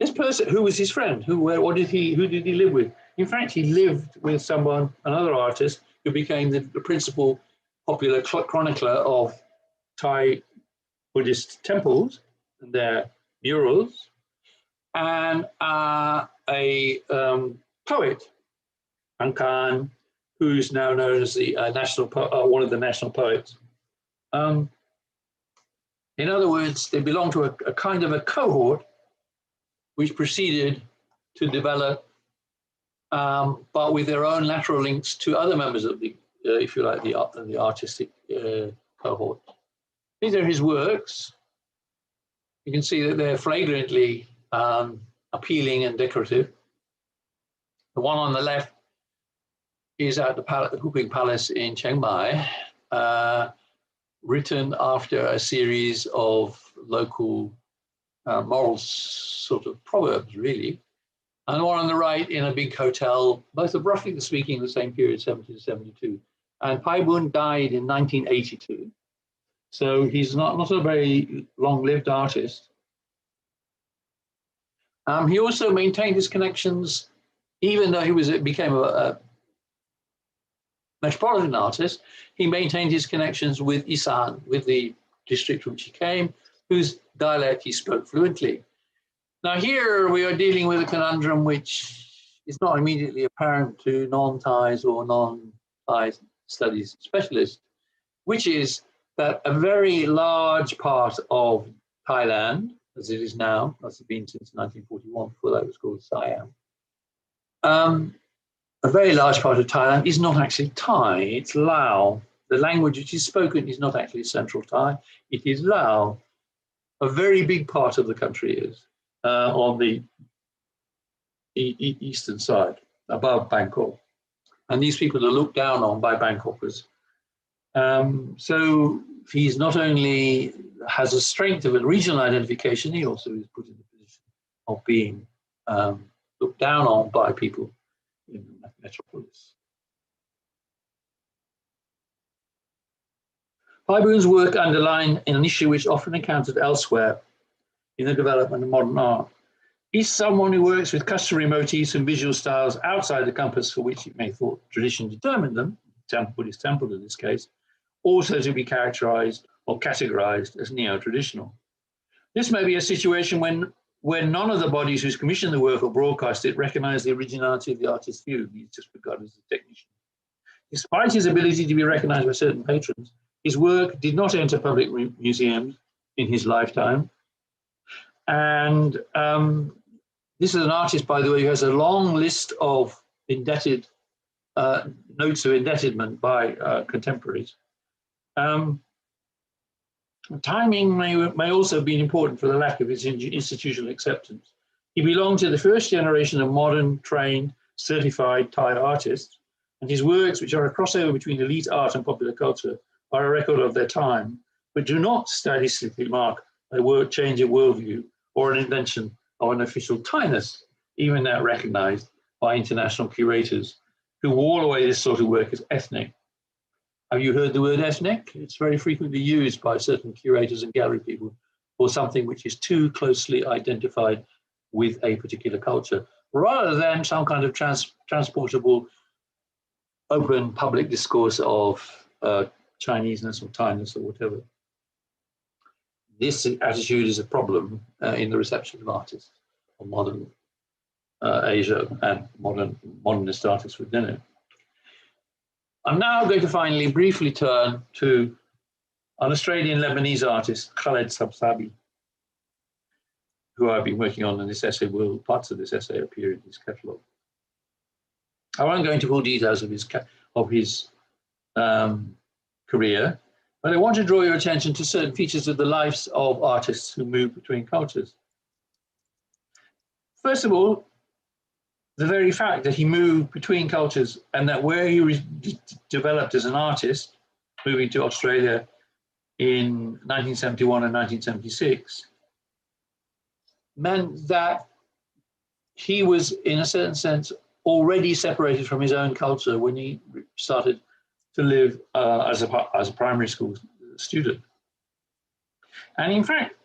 This person, who was his friend? Who did he live with? In fact, he lived with another artist who became the principal popular chronicler of Thai Buddhist temples and their murals, and a poet, Angkan, who's now known as the one of the national poets. In other words, they belong to a kind of a cohort which proceeded to develop, but with their own lateral links to other members of the, if you like, the artistic cohort. These are his works. You can see that they're flagrantly appealing and decorative. The one on the left is at the Hooping Palace in Chiang Mai, written after a series of local moral sort of proverbs, really. And the one on the right in a big hotel, both of roughly speaking the same period, 70 to 72. And Paibun died in 1982. So he's not a very long-lived artist. He also maintained his connections, even though he became a metropolitan artist, he maintained his connections with Isan, with the district from which he came, whose dialect he spoke fluently. Now here we are dealing with a conundrum which is not immediately apparent to non-Thais or non-Thai studies specialists, which is that a very large part of Thailand, as it is now, as it's been since 1941, before that was called Siam, a very large part of Thailand is not actually Thai, it's Lao. The language which is spoken is not actually Central Thai, it is Lao. A very big part of the country is on the eastern side, above Bangkok. And these people are looked down on by Bangkokers. So he's not only has a strength of a regional identification, he also is put in the position of being looked down on by people in the metropolis. Paiboon's work underlined an issue which often encountered elsewhere in the development of modern art. He's someone who works with customary motifs and visual styles outside the compass for which it may thought tradition determined them, Buddhist temple in this case, also to be characterized or categorized as neo-traditional. This may be a situation when none of the bodies who's commissioned the work or broadcast it recognize the originality of the artist's view. He's just regarded as a technician. Despite his ability to be recognized by certain patrons, his work did not enter public museums in his lifetime. And this is an artist, by the way, who has a long list of indebted notes of indebtedness by contemporaries. Timing may also have been important for the lack of his institutional acceptance. He belonged to the first generation of modern, trained, certified Thai artists, and his works, which are a crossover between elite art and popular culture, are a record of their time, but do not stylistically mark a change of worldview or an invention of an official Thainess, even that recognized by international curators who wall away this sort of work as ethnic. Have you heard the word ethnic? It's very frequently used by certain curators and gallery people for something which is too closely identified with a particular culture, rather than some kind of transportable, open public discourse of Chineseness or Thainess or whatever. This attitude is a problem in the reception of artists of modern Asia and modernist artists within it. I'm now going to finally briefly turn to an Australian Lebanese artist, Khaled Sabzabi, who I've been working on in this essay. Parts of this essay appear in his catalogue. I won't go into full details of his career, but I want to draw your attention to certain features of the lives of artists who move between cultures. First of all, the very fact that he moved between cultures and that where he developed as an artist, moving to Australia in 1971 and 1976, meant that he was, in a certain sense, already separated from his own culture when he started to live as a primary school student. And in fact,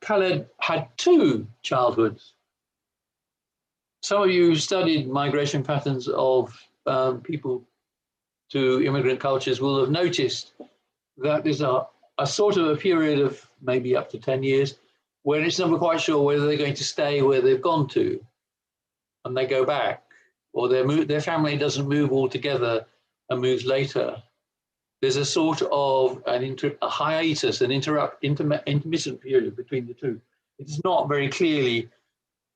Khaled had two childhoods. Some of you who studied migration patterns of people to immigrant cultures will have noticed that there's a sort of a period of maybe up to 10 years where it's never quite sure whether they're going to stay where they've gone to and they go back, or their family doesn't move altogether and moves later. There's a sort of a hiatus, an intermittent period between the two. It's not very clearly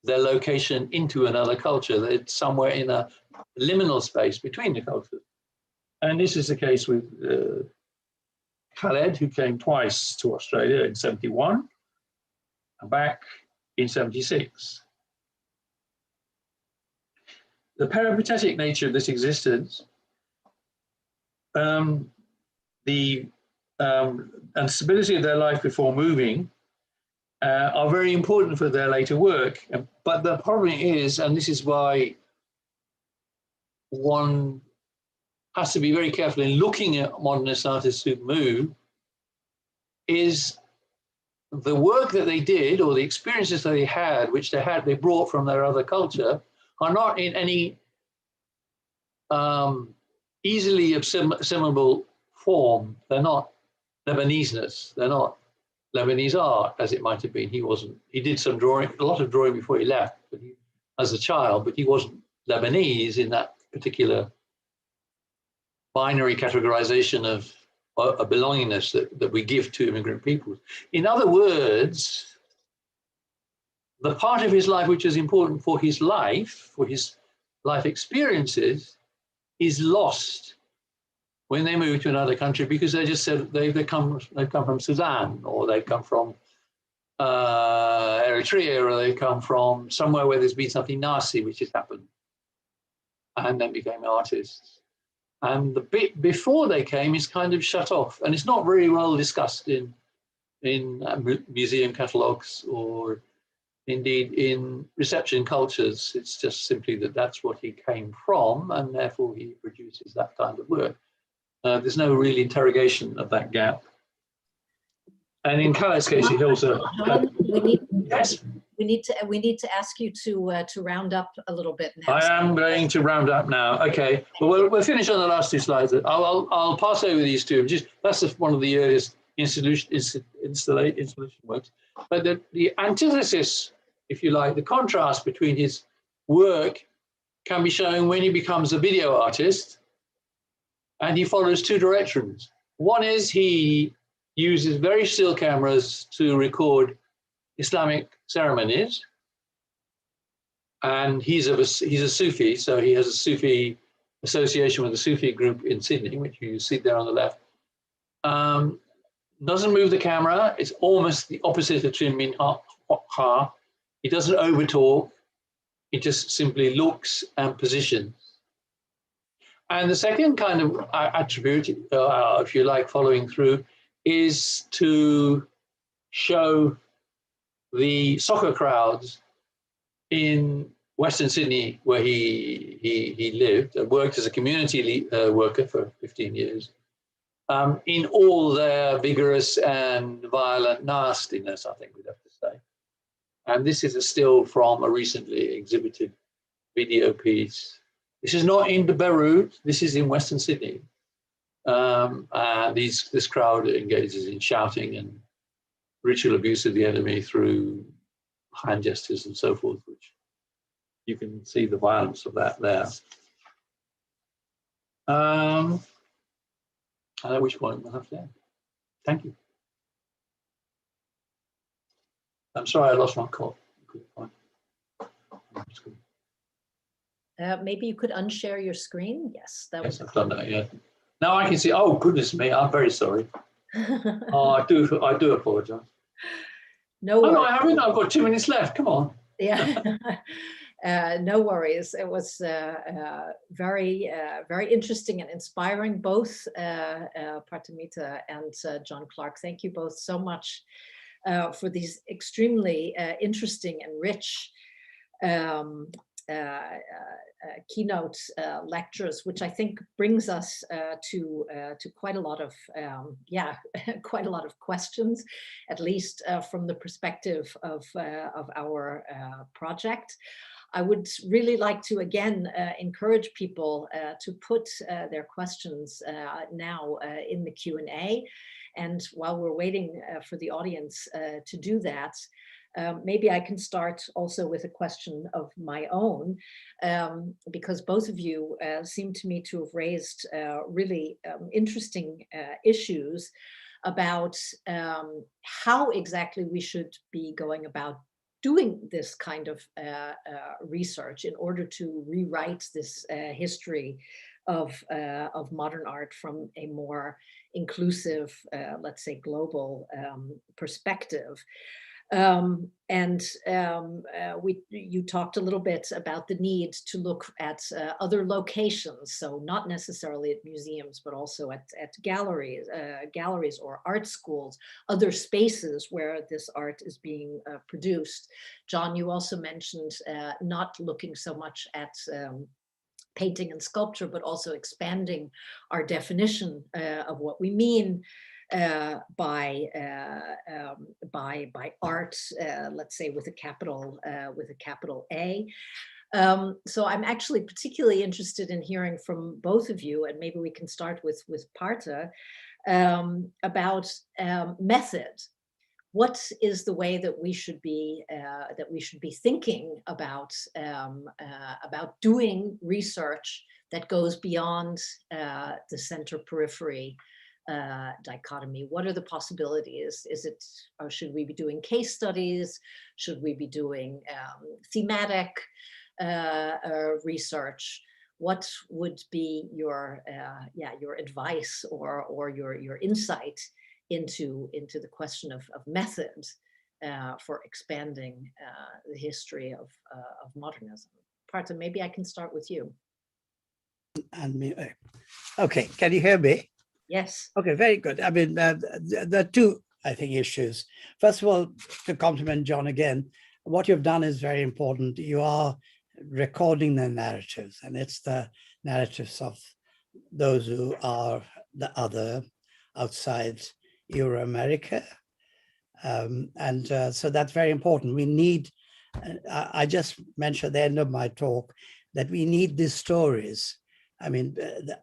their location into another culture. They're somewhere in a liminal space between the cultures. And this is the case with Khaled, who came twice to Australia in 71 and back in 76. The peripatetic nature of this existence, and stability of their life before moving, are very important for their later work. But the problem is, and this is why one has to be very careful in looking at modernist artists who move, is the work that they did or the experiences that they had, which they brought from their other culture, are not in any easily assimilable form. They're not Lebaneseness. They're not Lebanese art as it might have been. He did some drawing, a lot of drawing before he left, but as a child, but he wasn't Lebanese in that particular binary categorization of a belongingness that we give to immigrant peoples. In other words, the part of his life which is important for his life experiences, is lost when they move to another country, because they just said they've come from Sudan, or they come from Eritrea, or they come from somewhere where there's been something nasty which has happened, and then became artists. And the bit before they came is kind of shut off, and it's not very well discussed in museum catalogues or indeed in reception cultures. It's just simply that that's what he came from, and therefore he produces that kind of work. There's no real interrogation of that gap. And in Khaled's case, he also yes. We need to ask you to round up a little bit now. I am going to round up now. Okay, well, we'll finish on the last two slides. I'll pass over these two. That's one of the earliest installation works. But the antithesis, if you like, the contrast between his work can be shown when he becomes a video artist, and he follows two directions. One is he uses very still cameras to record Islamic ceremonies, and he's a Sufi, so he has a Sufi association with a Sufi group in Sydney, which you see there on the left. Doesn't move the camera. It's almost the opposite of Chin Min Ha. He doesn't overtalk. He just simply looks and positions. And the second kind of attribute, if you like, following through, is to show the soccer crowds in Western Sydney, where he lived and worked as a community worker for 15 years, in all their vigorous and violent nastiness, I think we'd have to say. And this is a still from a recently exhibited video piece. This is not in Beirut, this is in Western Sydney. This crowd engages in shouting and ritual abuse of the enemy through hand gestures and so forth, which you can see the violence of that there. At which point we'll have to end. Thank you. I'm sorry I lost my call. Maybe you could unshare your screen. Yes, that was. Yes, I've done that. Yeah. Now I can see. Oh goodness me! I'm very sorry. Oh, I do apologise. No worries. Oh no, I haven't. I've got 2 minutes left. Come on. Yeah. No worries. It was very interesting and inspiring, both Partha and John Clark. Thank you both so much for these extremely interesting and rich keynote lectures, which I think brings us to quite a lot of quite a lot of questions, at least from the perspective of our project. I would really like to again encourage people to put their questions now in the Q&A, and while we're waiting for the audience to do that, maybe I can start also with a question of my own, because both of you seem to me to have raised really interesting issues about how exactly we should be going about doing this kind of research in order to rewrite this history of modern art from a more inclusive, let's say, global perspective. You talked a little bit about the need to look at other locations, so not necessarily at museums, but also at galleries or art schools, other spaces where this art is being produced. John, you also mentioned not looking so much at painting and sculpture, but also expanding our definition of what we mean by art, let's say with a capital A. So I'm actually particularly interested in hearing from both of you, and maybe we can start with Partha, about method. what is the way that we should be thinking about doing research that goes beyond the center periphery dichotomy? What are the possibilities? Or should we be doing case studies? Should we be doing thematic research? What would be your advice or your insight into the question of method for expanding the history of modernism? Partha, maybe I can start with you. And me, okay, can you hear me? Yes. Okay, very good. I mean, there are two, I think, issues. First of all, to compliment John again, what you've done is very important. You are recording the narratives, and it's the narratives of those who are the other outside Euro-America. So that's very important. We need, I just mentioned at the end of my talk, that we need these stories. I mean,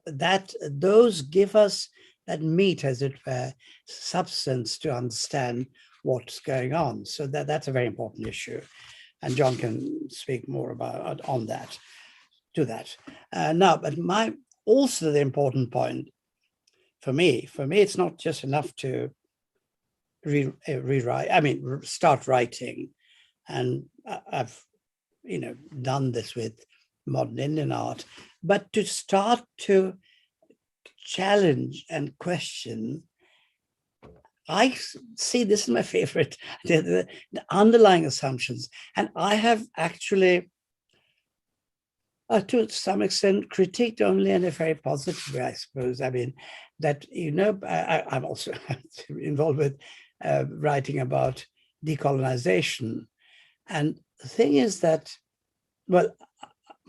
those give us that meat, as it were, substance to understand what's going on. So that's a very important issue. And John can speak more about on that, to that. Now, but also the important point for me, it's not just enough to rewrite, I mean, start writing. And I've, done this with modern Indian art, but to start to challenge and question. I see, this is my favorite, the underlying assumptions. And I have actually, to some extent, critiqued only in a very positive way, I suppose. I mean, that, I'm also involved with writing about decolonization. And the thing is that, well,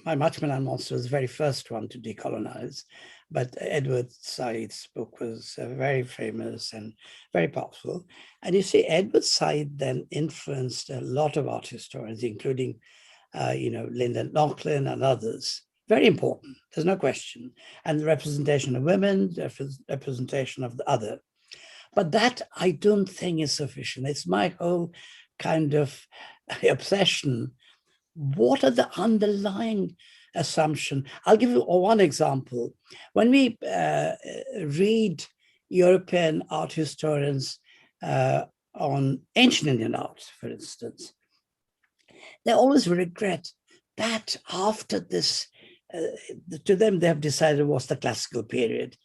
my Macmillan Monster was the very first one to decolonize, but Edward Said's book was very famous and very powerful. And you see, Edward Said then influenced a lot of art historians, including, Lyndon Knocklin and others. Very important, there's no question. And the representation of women, the representation of the other. But that, I don't think, is sufficient. It's my whole kind of obsession. What are the underlying assumptions? I'll give you one example. When we read European art historians on ancient Indian art, for instance, they always regret that after this, to them, they have decided was the classical period,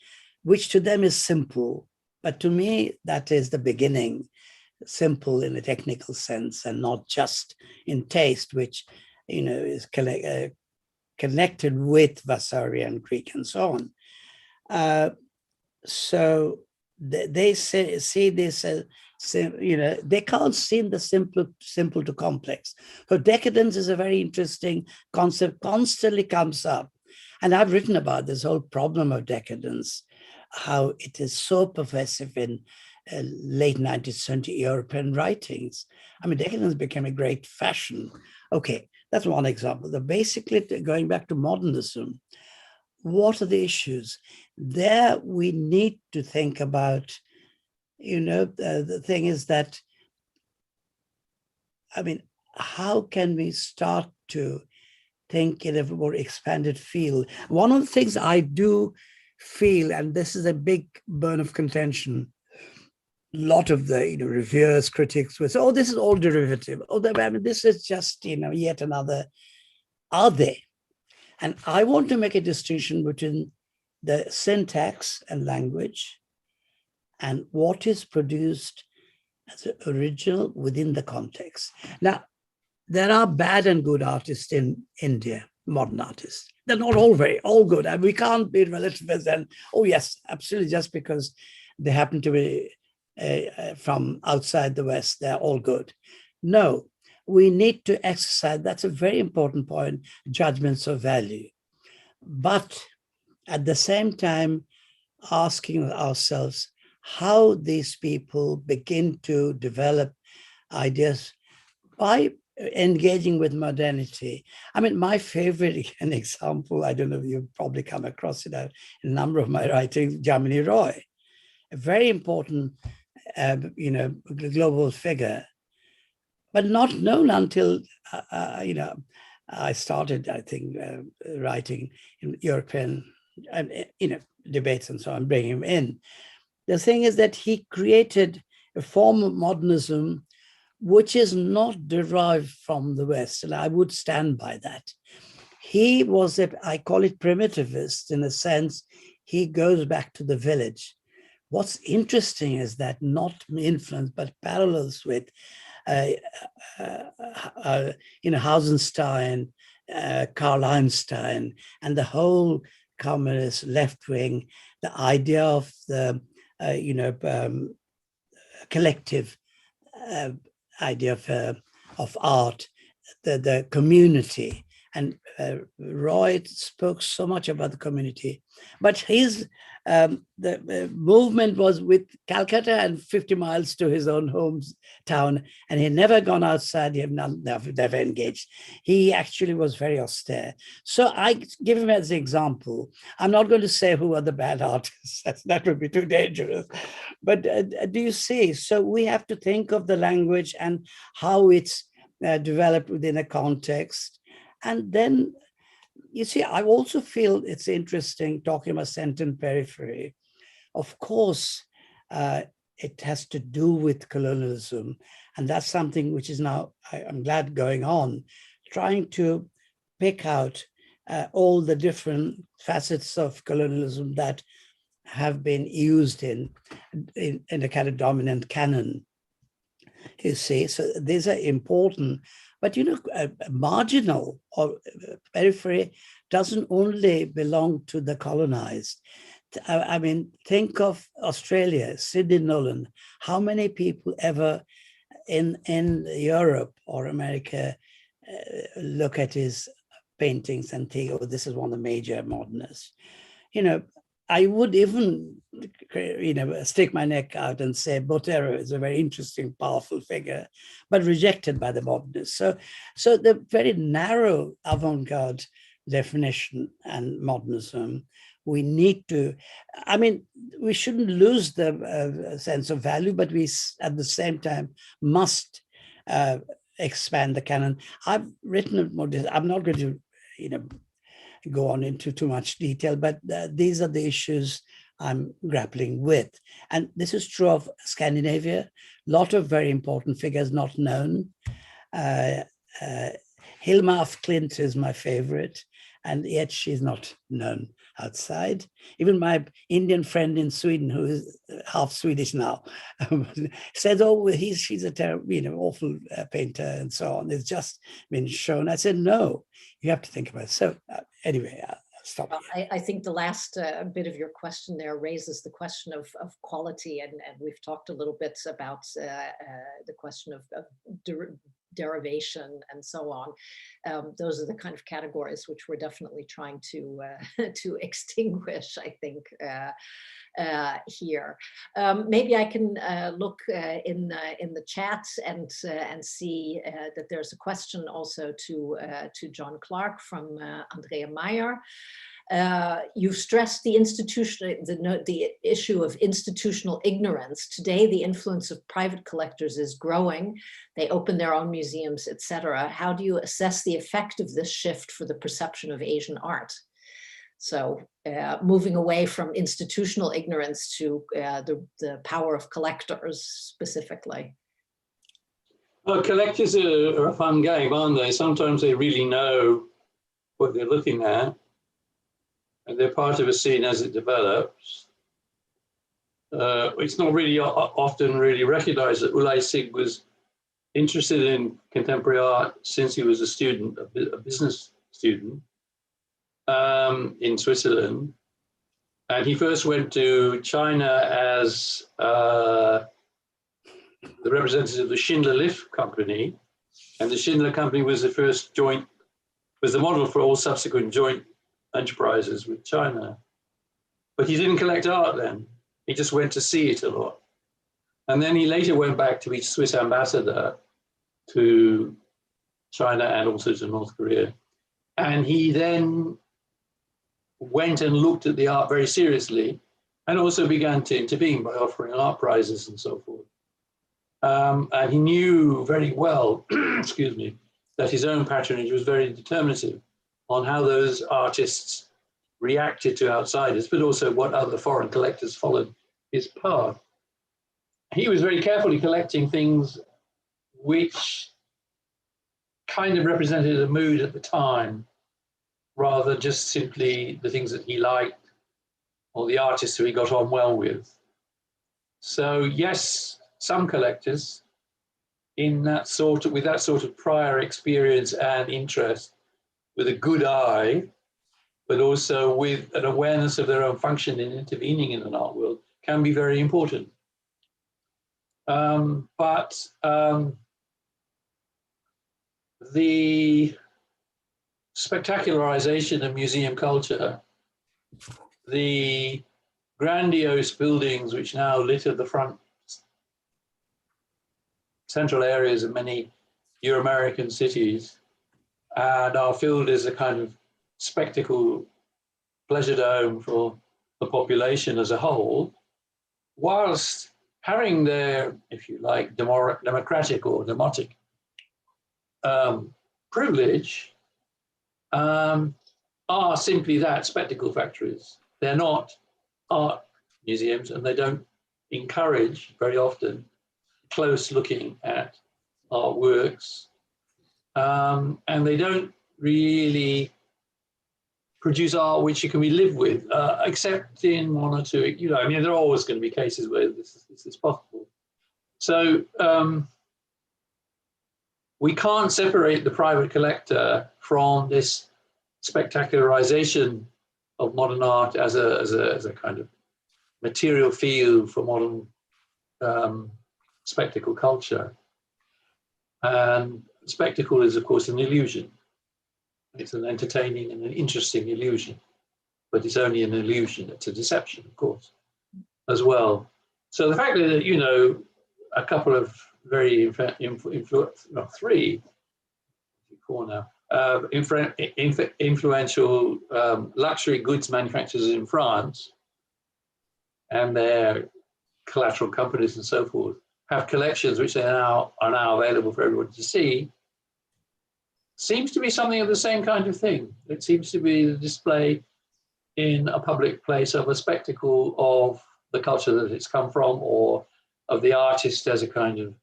which to them is simple. But to me, that is the beginning. Simple in a technical sense and not just in taste, which is connected with Vasarian, Greek, and so on. So they see this as, they can't see the simple to complex. So decadence is a very interesting concept, constantly comes up. And I've written about this whole problem of decadence, how it is so pervasive in late 19th century European writings. I mean, decadence became a great fashion. Okay, that's one example. Basically, going back to modernism, what are the issues? There we need to think about, the thing is that, I mean, how can we start to think in a more expanded field? One of the things I do feel, and this is a big bone of contention, a lot of the reviewers, critics would say, oh, this is all derivative. Oh, I mean, this is just, yet another. Are they? And I want to make a distinction between the syntax and language and what is produced as an original within the context. Now, there are bad and good artists in India, modern artists. They're not all good. And we can't be relativists and, oh yes, absolutely, just because they happen to be from outside the West, they're all good. No, we need to exercise, that's a very important point, judgments of value. But at the same time, asking ourselves how these people begin to develop ideas by engaging with modernity. I mean, my favorite example, I don't know if you've probably come across it in a number of my writings, Jamini Roy, a very important you know, global figure, but not known until, you know, I started, I think, writing in European, you know, debates and so on, bringing him in. The thing is that he created a form of modernism which is not derived from the West, and I would stand by that. He was, I call it primitivist, in a sense, he goes back to the village. What's interesting is that not influenced, but parallels with, you know, Hausenstein, Karl Einstein, and the whole communist left wing, the idea of the, you know, collective idea of art, the community. And Roy spoke so much about the community, but his the movement was with Calcutta and 50 miles to his own hometown, and he had never gone outside. He had never engaged. He actually was very austere. So I give him as an example. I'm not going to say who are the bad artists. That would be too dangerous. But do you see? So we have to think of the language and how it's developed within a context. And then, you see, I also feel it's interesting talking about sentient periphery. Of course, it has to do with colonialism. And that's something which is now, I'm glad, going on, trying to pick out all the different facets of colonialism that have been used in a kind of dominant canon, you see. So these are important. But, you know, marginal or periphery doesn't only belong to the colonized. I mean, think of Australia, Sidney Nolan. How many people ever in Europe or America look at his paintings and think, oh, this is one of the major modernists? You know, I would even, you know, stick my neck out and say Botero is a very interesting, powerful figure, but rejected by the modernists. So the very narrow avant-garde definition and modernism, we need to, I mean, we shouldn't lose the sense of value, but we at the same time must expand the canon. I've written more, I'm not going to, you know, go on into too much detail, but these are the issues I'm grappling with. And this is true of Scandinavia. A lot of very important figures not known. Hilma af Klint is my favorite, and yet she's not known outside. Even my Indian friend in Sweden, who is half Swedish now, said, oh, she's a terrible, you know, awful painter and so on. It's just been shown. I said, no, you have to think about it. So anyway, I'll stop. Well, I think the last bit of your question there raises the question of quality, and we've talked a little bit about the question of derivation and so on. Those are the kind of categories which we're definitely trying to extinguish, I think, here. Maybe I can look in the chat and see that there's a question also to John Clark from Andrea Meyer. You've stressed the issue of institutional ignorance. Today, the influence of private collectors is growing. They open their own museums, etc. How do you assess the effect of this shift for the perception of Asian art? So moving away from institutional ignorance to the power of collectors specifically. Well, collectors are a fun game, aren't they? Sometimes they really know what they're looking at, and they're part of a scene as it develops. It's not really often really recognized that Ulay Sig was interested in contemporary art since he was a student, a business student in Switzerland. And he first went to China as the representative of the Schindler Lift Company. And the Schindler Company was the first joint, was the model for all subsequent joint enterprises with China. But he didn't collect art then. He just went to see it a lot. And then he later went back to be Swiss ambassador to China and also to North Korea. And he then went and looked at the art very seriously and also began to intervene by offering art prizes and so forth. And he knew very well, excuse me, that his own patronage was very determinative on how those artists reacted to outsiders, but also what other foreign collectors followed his path. He was very carefully collecting things which kind of represented a mood at the time, rather than just simply the things that he liked or the artists who he got on well with. So yes, some collectors with that sort of prior experience and interest, with a good eye, but also with an awareness of their own function in intervening in an art world, can be very important. The spectacularization of museum culture, the grandiose buildings which now litter the front central areas of many Euro-American cities and are filled as a kind of spectacle pleasure dome for the population as a whole, whilst having their, if you like, democratic or demotic privilege, are simply that, spectacle factories. They're not art museums, and they don't encourage very often close looking at artworks, and they don't really produce art which you can be lived with, except in one or two, I mean, there are always going to be cases where this is possible. So we can't separate the private collector from this spectacularization of modern art as a kind of material field for modern spectacle culture. And spectacle is, of course, an illusion. It's an entertaining and an interesting illusion, but it's only an illusion. It's a deception, of course, as well. So the fact that, a couple of very three, four now, influential luxury goods manufacturers in France and their collateral companies and so forth have collections which are now available for everyone to see, seems to be something of the same kind of thing. It seems to be the display in a public place of a spectacle of the culture that it's come from, or of the artist as a kind of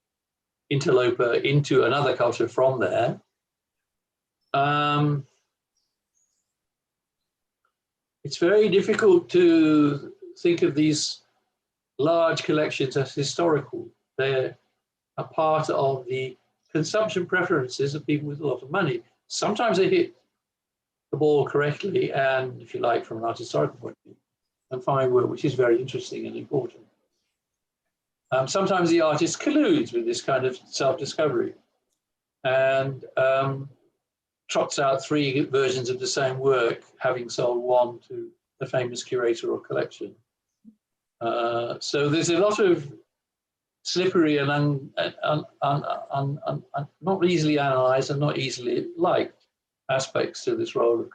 interloper into another culture from there. It's very difficult to think of these large collections as historical. They're a part of the consumption preferences of people with a lot of money. Sometimes they hit the ball correctly, and if you like, from an art historical point of view, and find work which is very interesting and important. Sometimes the artist colludes with this kind of self-discovery and trots out three versions of the same work, having sold one to the famous curator or collection. So there's a lot of slippery and not easily analyzed and not easily liked aspects to this role of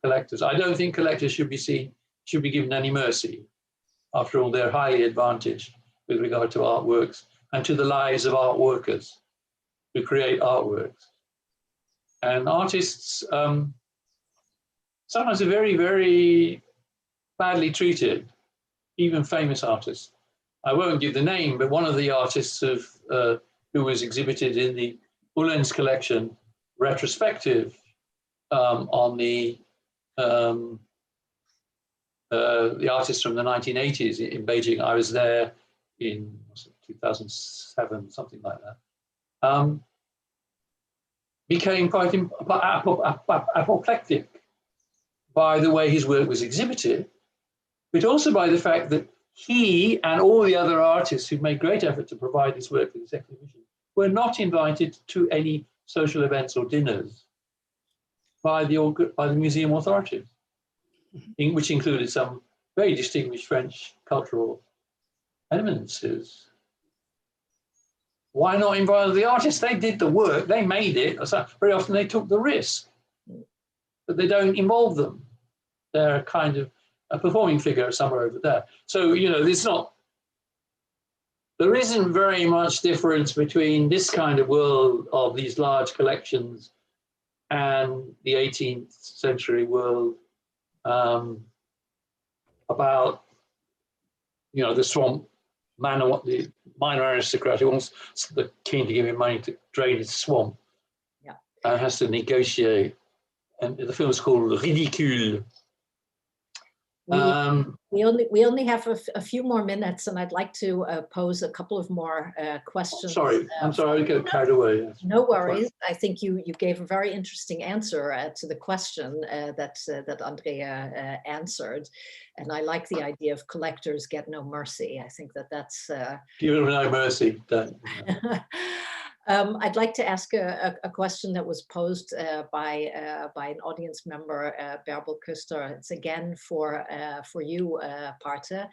collectors. I don't think collectors should be given any mercy. After all, they're highly advantaged with regard to artworks and to the lives of art workers who create artworks. And artists sometimes are very, very badly treated, even famous artists. I won't give the name, but one of the artists who was exhibited in the Ullens collection retrospective on the artists from the 1980s in Beijing. I was there in 2007, something like that. Became quite apoplectic by the way his work was exhibited, but also by the fact that he and all the other artists who made great effort to provide this work for this exhibition were not invited to any social events or dinners by the museum authorities, which included some very distinguished French cultural eminences. Why not invite the artists? They did the work, they made it. So very often they took the risk, but they don't involve them. They're kind of a performing figure somewhere over there. So, it's not there isn't very much difference between this kind of world of these large collections and the 18th century world about, you know, the swamp man, the minor aristocrat who wants the king to give him money to drain his swamp. Yeah. And has to negotiate. And the film is called Ridicule. We only have a few more minutes, and I'd like to pose a couple of more questions. Sorry, I'm sorry, I get carried away. No worries. I think you gave a very interesting answer to the question that Andrea answered, and I like the idea of collectors get no mercy. I think that's give them no mercy. I'd like to ask a question that was posed by an audience member, Bärbel Küster. It's again for you, Partha.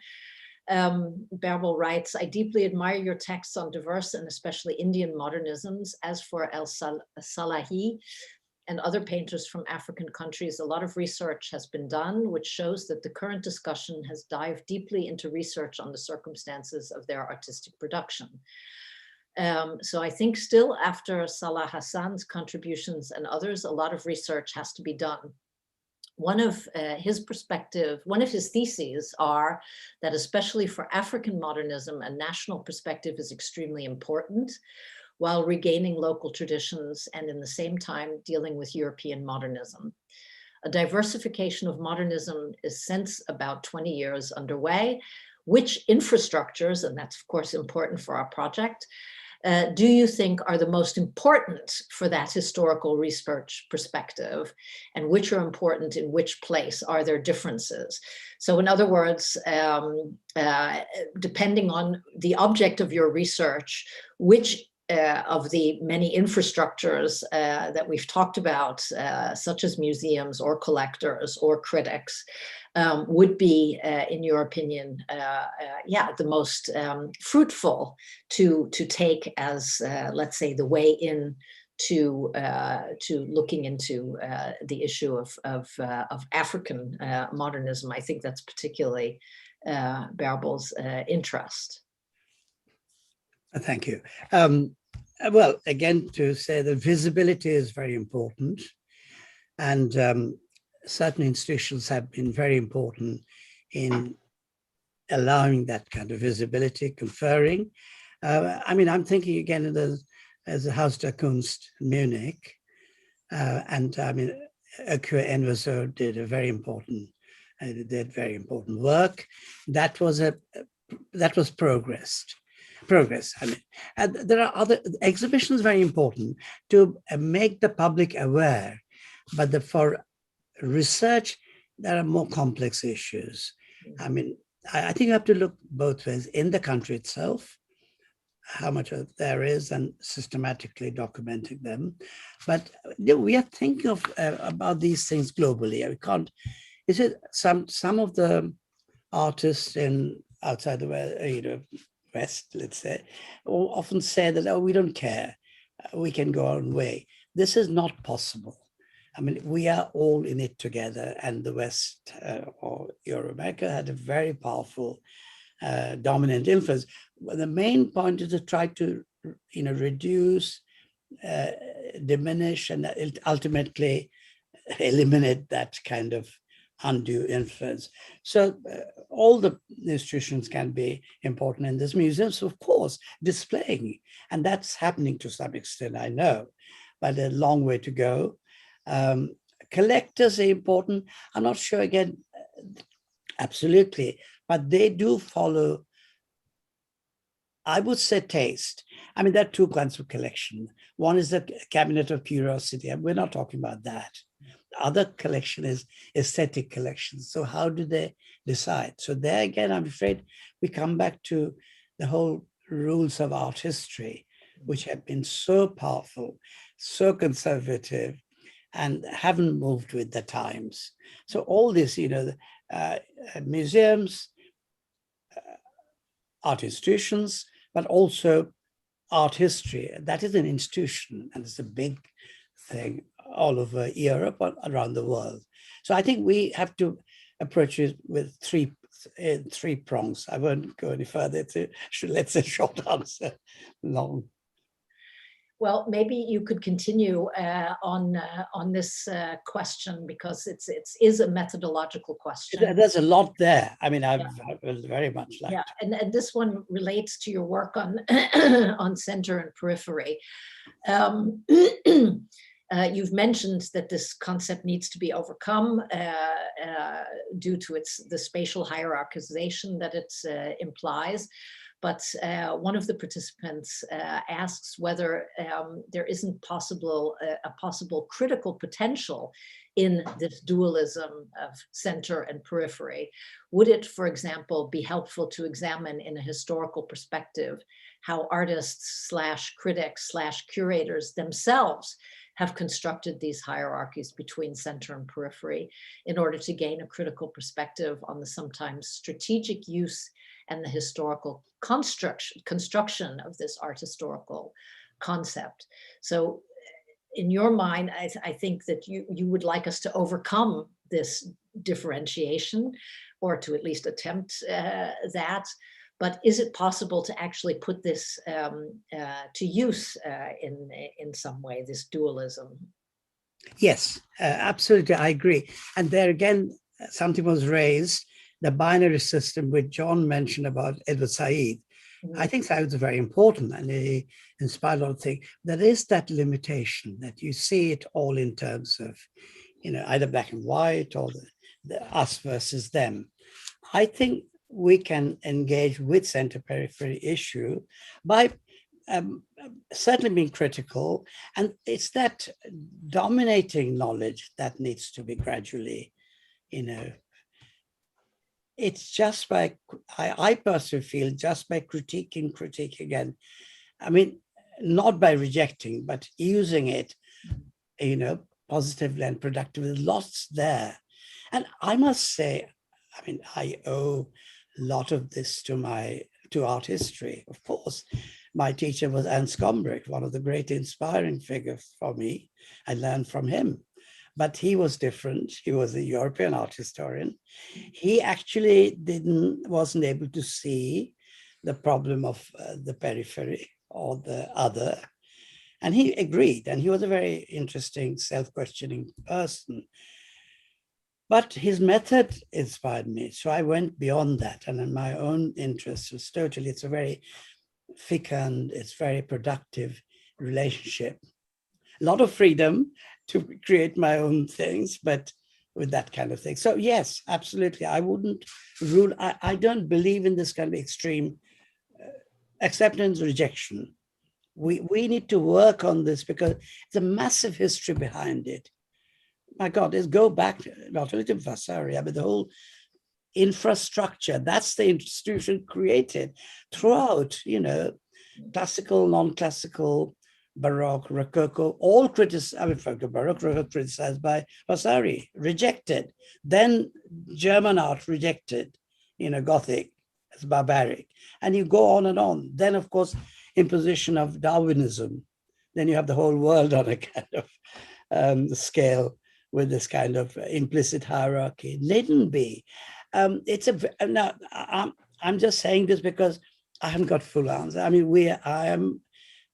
Bärbel writes, I deeply admire your texts on diverse and especially Indian modernisms. As for El-Salahi and other painters from African countries, a lot of research has been done, which shows that the current discussion has dived deeply into research on the circumstances of their artistic production. So I think still after Salah Hassan's contributions and others, a lot of research has to be done. One of his theses are that especially for African modernism, a national perspective is extremely important while regaining local traditions and in the same time dealing with European modernism. A diversification of modernism is since about 20 years underway. Which infrastructures, and that's of course important for our project, do you think are the most important for that historical research perspective, and which are important in which place? Are there differences? So in other words, depending on the object of your research, which of the many infrastructures that we've talked about, such as museums or collectors or critics, would be, in your opinion, the most fruitful to take as, let's say, the way in to looking into the issue of African modernism? I think that's particularly Bärbel's interest. Thank you. Well, again, to say that visibility is very important, and certain institutions have been very important in allowing that kind of visibility, conferring. I mean, I'm thinking again as the Haus der Kunst in Munich, and I mean, Ökü Enverso did very important work. That was progress. I mean, and there are other exhibitions very important to make the public aware, but for research, there are more complex issues. I mean, I think you have to look both ways in the country itself, how much there is, and systematically documenting them. But we are thinking about these things globally. We can't. Is it some of the artists outside the West, let's say, often say that, oh, we don't care, we can go our own way. This is not possible. I mean, we are all in it together, and the West or Euro-America had a very powerful dominant influence. The main point is to try to, reduce, diminish, and ultimately eliminate that kind of undue influence. So all the institutions can be important in this museum. So of course, displaying, and that's happening to some extent, I know, but a long way to go. Collectors are important. I'm not sure again, absolutely, but they do follow, I would say, taste. I mean, there are two kinds of collection. One is the cabinet of curiosity, and we're not talking about that. The other collection is aesthetic collection. So how do they decide? So there again, I'm afraid we come back to the whole rules of art history, which have been so powerful, so conservative, and haven't moved with the times. So all this, museums, art institutions, but also art history. That is an institution, and it's a big thing all over Europe or around the world. So I think we have to approach it with three in 3 prongs. I won't go any further. Let's say short answer, long. Well, maybe you could continue on this question, because it is a methodological question. There's a lot there. I mean, I would very much like to. And this one relates to your work on on center and periphery. You've mentioned that this concept needs to be overcome due to the spatial hierarchization that it implies. But one of the participants asks whether there isn't a possible critical potential in this dualism of center and periphery. Would it, for example, be helpful to examine in a historical perspective how artists / critics / curators themselves have constructed these hierarchies between center and periphery in order to gain a critical perspective on the sometimes strategic use and the historical construction of this art historical concept? So in your mind, I think that you would like us to overcome this differentiation, or to at least attempt that. But is it possible to actually put this to use in some way, this dualism? Yes, absolutely, I agree. And there again, something was raised, the binary system which John mentioned about El-Salahi. I think that was very important, and he inspired a lot of things. There is that limitation that you see it all in terms of, either black and white or the us versus them. I think we can engage with center periphery issue by certainly being critical, and it's that dominating knowledge that needs to be gradually, it's just by, I personally feel, just by critique again. I mean, not by rejecting, but using it, positively and productively. Lots there. And I must say, I mean, I owe a lot of this to art history. Of course, my teacher was Ernst Gombrich, one of the great inspiring figures for me. I learned from him. But he was different. He was a European art historian. He actually wasn't able to see the problem of the periphery or the other. And he agreed, and he was a very interesting, self-questioning person. But his method inspired me. So I went beyond that. And in my own interest was totally, it's a very fecund, it's very productive relationship. A lot of freedom to create my own things, but with that kind of thing. So yes, absolutely. I wouldn't rule, I don't believe in this kind of extreme acceptance, rejection. We need to work on this because it's a massive history behind it. My God, let's go back, not only to Vasari, but the whole infrastructure. That's the institution created throughout, classical, non-classical, Baroque, Rococo, all criticized, Baroque, Rococo criticized by Vasari, rejected. Then German art rejected, Gothic, as barbaric. And you go on and on. Then, of course, imposition of Darwinism. Then you have the whole world on a kind of scale with this kind of implicit hierarchy. Needn't be. Now, I'm just saying this because I haven't got full answer. I mean, I am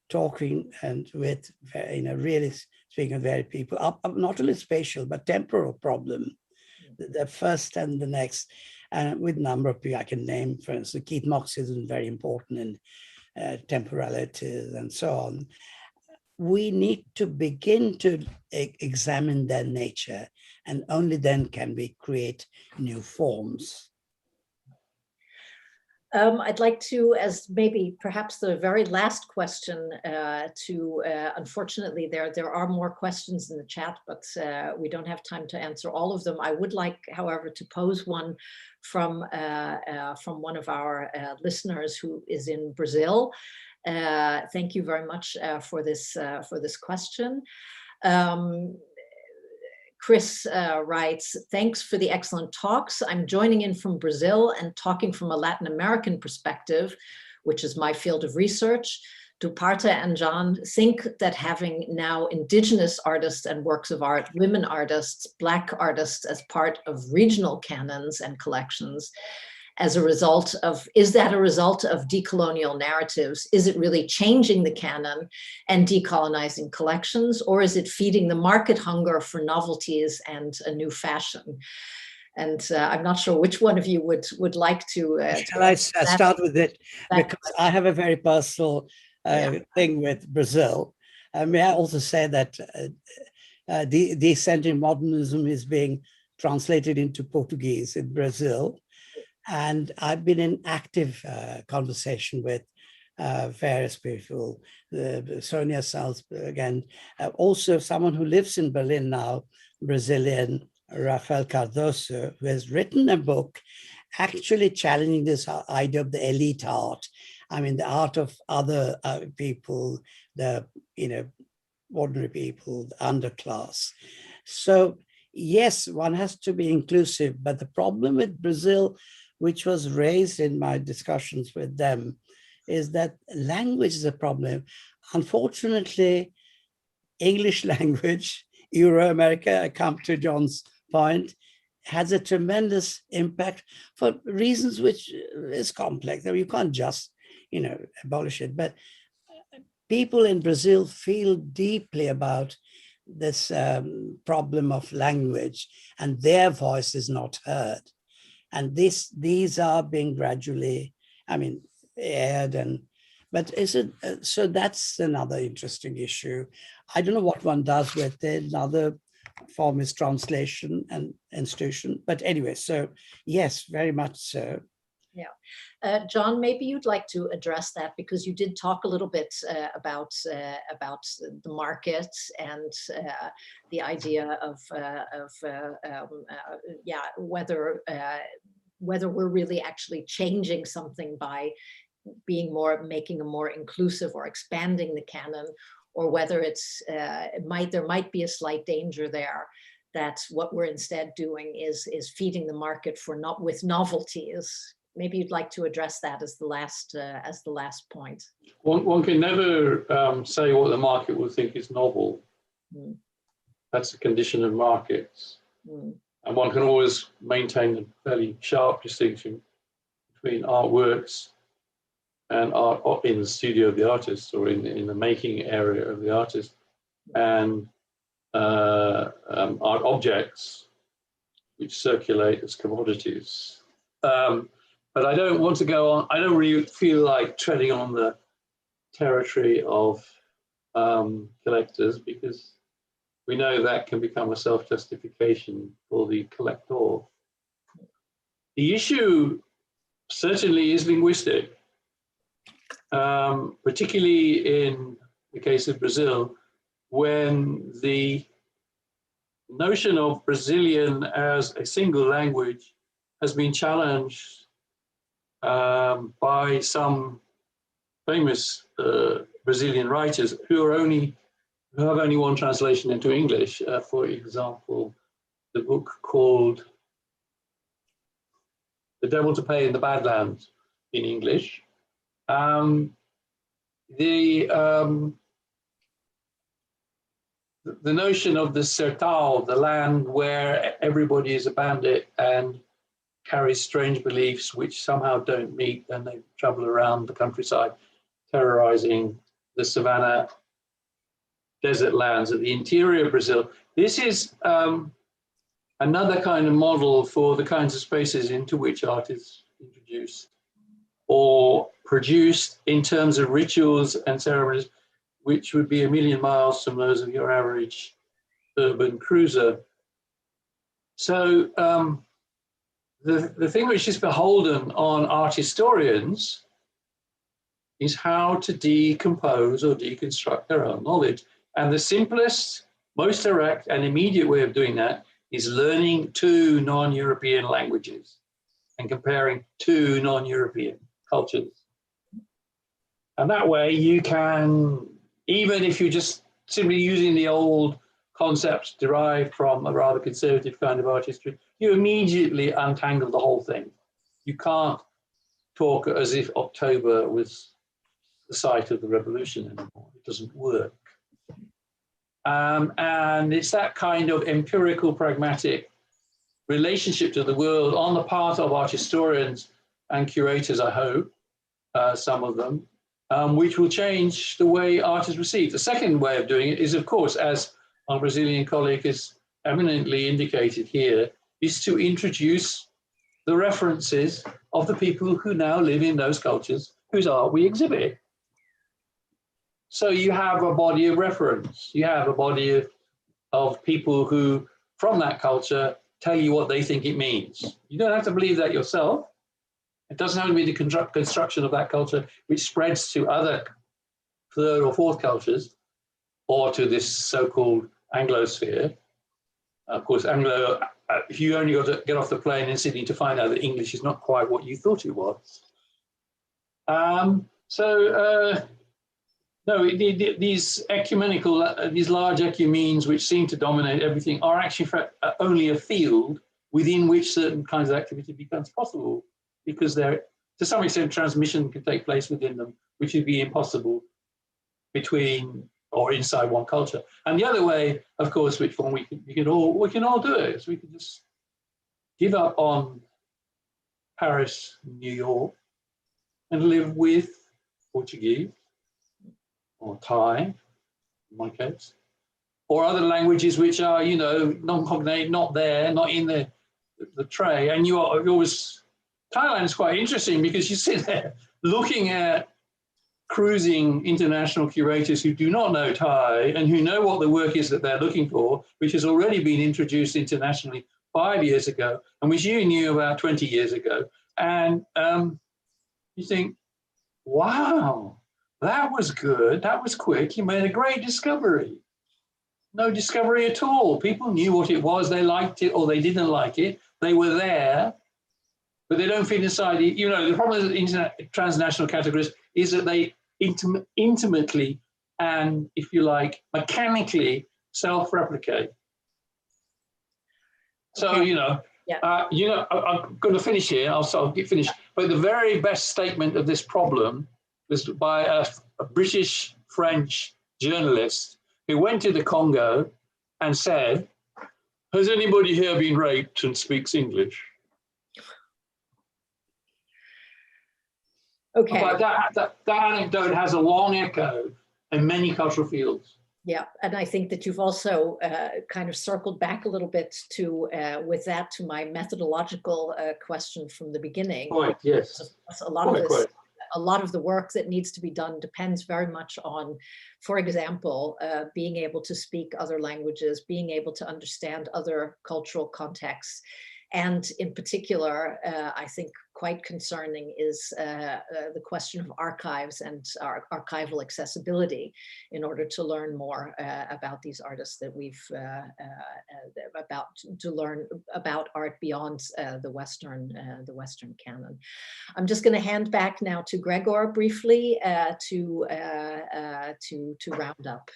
talking and with, really speaking of varied people, not only spatial, but temporal problem, the first and the next, and with a number of people I can name, for instance, Keith Moxie is very important in temporalities and so on. We need to begin to examine their nature, and only then can we create new forms. I'd like to, as maybe perhaps the very last question, unfortunately, there are more questions in the chat, but we don't have time to answer all of them. I would like, however, to pose one from one of our listeners who is in Brazil. Thank you very much for this question. Chris writes, thanks for the excellent talks. I'm joining in from Brazil and talking from a Latin American perspective, which is my field of research. Do Partha and John think that having now indigenous artists and works of art, women artists, Black artists as part of regional canons and collections, as a result of, is that a result of decolonial narratives? Is it really changing the canon and decolonizing collections, or is it feeding the market hunger for novelties and a new fashion? And I'm not sure which one of you would like to. Shall I start with it? Because I have a very personal thing with Brazil. May I also say that Descent in Modernism is being translated into Portuguese in Brazil. And I've been in active conversation with various people, Sonia Salzberg, and also someone who lives in Berlin now, Brazilian Rafael Cardoso, who has written a book actually challenging this idea of the elite art. I mean, the art of other people, the ordinary people, the underclass. So yes, one has to be inclusive, but the problem with Brazil, which was raised in my discussions with them, is that language is a problem. Unfortunately, English language, Euro-America, I come to John's point, has a tremendous impact for reasons which is complex. I mean, you can't just, abolish it, but people in Brazil feel deeply about this problem of language, and their voice is not heard. And these are being gradually, aired, but is it, so that's another interesting issue. I don't know what one does with it. Another form is translation and institution, but anyway, so yes, very much so. Yeah, John, maybe you'd like to address that, because you did talk a little bit about the market and the idea of whether we're really actually changing something by making a more inclusive or expanding the canon, or whether it's there might be a slight danger there that what we're instead doing is feeding the market with novelties. Maybe you'd like to address that as the last point. One can never say what the market will think is novel. Mm. That's a condition of markets. Mm. And one can always maintain a fairly sharp distinction between artworks and art in the studio of the artist, or in the making area of the artist, and art objects which circulate as commodities. But I don't want to go on, I don't really feel like treading on the territory of collectors, because we know that can become a self-justification for the collector. The issue certainly is linguistic, particularly in the case of Brazil, when the notion of Brazilian as a single language has been challenged by some famous Brazilian writers who have only one translation into English. For example, the book called The Devil to Pay in the Badlands in English. The notion of the sertão, the land where everybody is a bandit and carries strange beliefs which somehow don't meet, and they travel around the countryside terrorizing the savanna desert lands of the interior of Brazil. This is another kind of model for the kinds of spaces into which art is introduced or produced in terms of rituals and ceremonies, which would be a million miles from those of your average urban cruiser. So the thing which is beholden on art historians is how to decompose or deconstruct their own knowledge. And the simplest, most direct and immediate way of doing that is learning two non-European languages and comparing two non-European cultures. And that way you can, even if you're just simply using the old concepts derived from a rather conservative kind of art history, you immediately untangle the whole thing. You can't talk as if October was the site of the revolution anymore. It doesn't work. And it's that kind of empirical, pragmatic relationship to the world on the part of art historians and curators, I hope, some of them, which will change the way art is received. The second way of doing it is, of course, as our Brazilian colleague has eminently indicated here, is to introduce the references of the people who now live in those cultures whose art we exhibit. So you have a body of reference, you have a body of people who, from that culture, tell you what they think it means. You don't have to believe that yourself. It doesn't have to be the construction of that culture which spreads to other third or fourth cultures or to this so-called Anglosphere. Of course, you only got to get off the plane in Sydney to find out that English is not quite what you thought it was. No, these ecumenical, these large ecumenes which seem to dominate everything are actually only a field within which certain kinds of activity becomes possible, because there, to some extent, transmission can take place within them, which would be impossible between or inside one culture. And the other way, of course, which one we can all do it, is we can just give up on Paris, New York, and live with Portuguese or Thai, in my case, or other languages which are, you know, non-cognate, not there, not in the tray. And you always, Thailand is quite interesting because you sit there looking at cruising international curators who do not know Thai and who know what the work is that they're looking for, which has already been introduced internationally 5 years ago, and which you knew about 20 years ago. And you think, wow, that was good, that was quick, you made a great discovery. No discovery at all. People knew what it was, they liked it or they didn't like it, they were there, but they don't fit inside. You know, the problem with transnational categories is that they intimately and, if you like, mechanically self-replicate. So, okay. I'm going to finish here, I'll get finished. But the very best statement of this problem was by a British-French journalist who went to the Congo and said, "Has anybody here been raped and speaks English?" Okay. But that anecdote has a long echo in many cultural fields. Yeah, and I think that you've also kind of circled back a little bit to, with that, to my methodological question from the beginning. Right, yes. A lot of the work that needs to be done depends very much on, for example, being able to speak other languages, being able to understand other cultural contexts. And in particular, I think quite concerning is the question of archives and archival accessibility in order to learn more about these artists that we've, to learn about art beyond the Western canon. I'm just going to hand back now to Gregor briefly to round up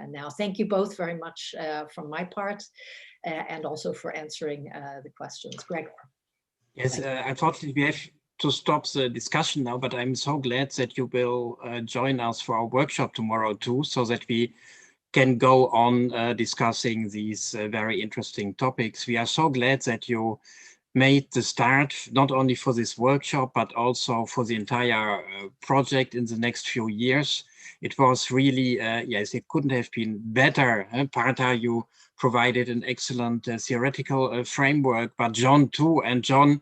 now. Thank you both very much from my part. And also for answering the questions. Gregor. Yes, unfortunately we have to stop the discussion now, but I'm so glad that you will join us for our workshop tomorrow too, so that we can go on discussing these very interesting topics. We are so glad that you made the start, not only for this workshop, but also for the entire project in the next few years. It was really, yes, it couldn't have been better. Partha, you provided an excellent theoretical framework, but John too, and John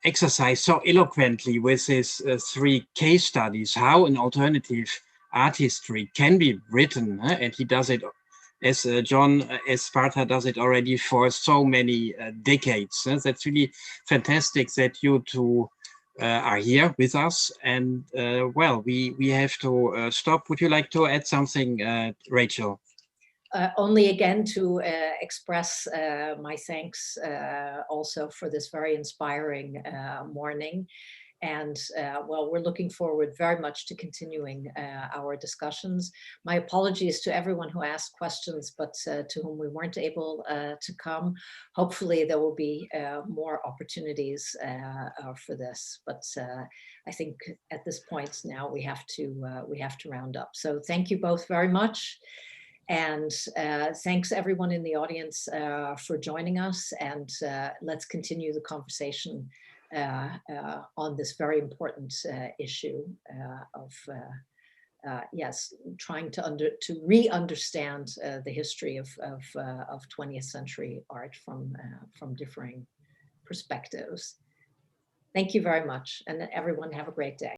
exercised so eloquently with his 3 case studies, how an alternative art history can be written, and he does it as as Partha does it already for so many decades. That's really fantastic that you two are here with us, and well, we have to stop. Would you like to add something, Rachel? Only again to express my thanks also for this very inspiring morning. And well, we're looking forward very much to continuing our discussions. My apologies to everyone who asked questions, but to whom we weren't able to come. Hopefully there will be more opportunities for this, but I think at this point now we have to round up. So thank you both very much. And thanks everyone in the audience for joining us, and let's continue the conversation on this very important issue of yes, trying to re-understand the history of 20th century art from differing perspectives. Thank you very much, and everyone have a great day.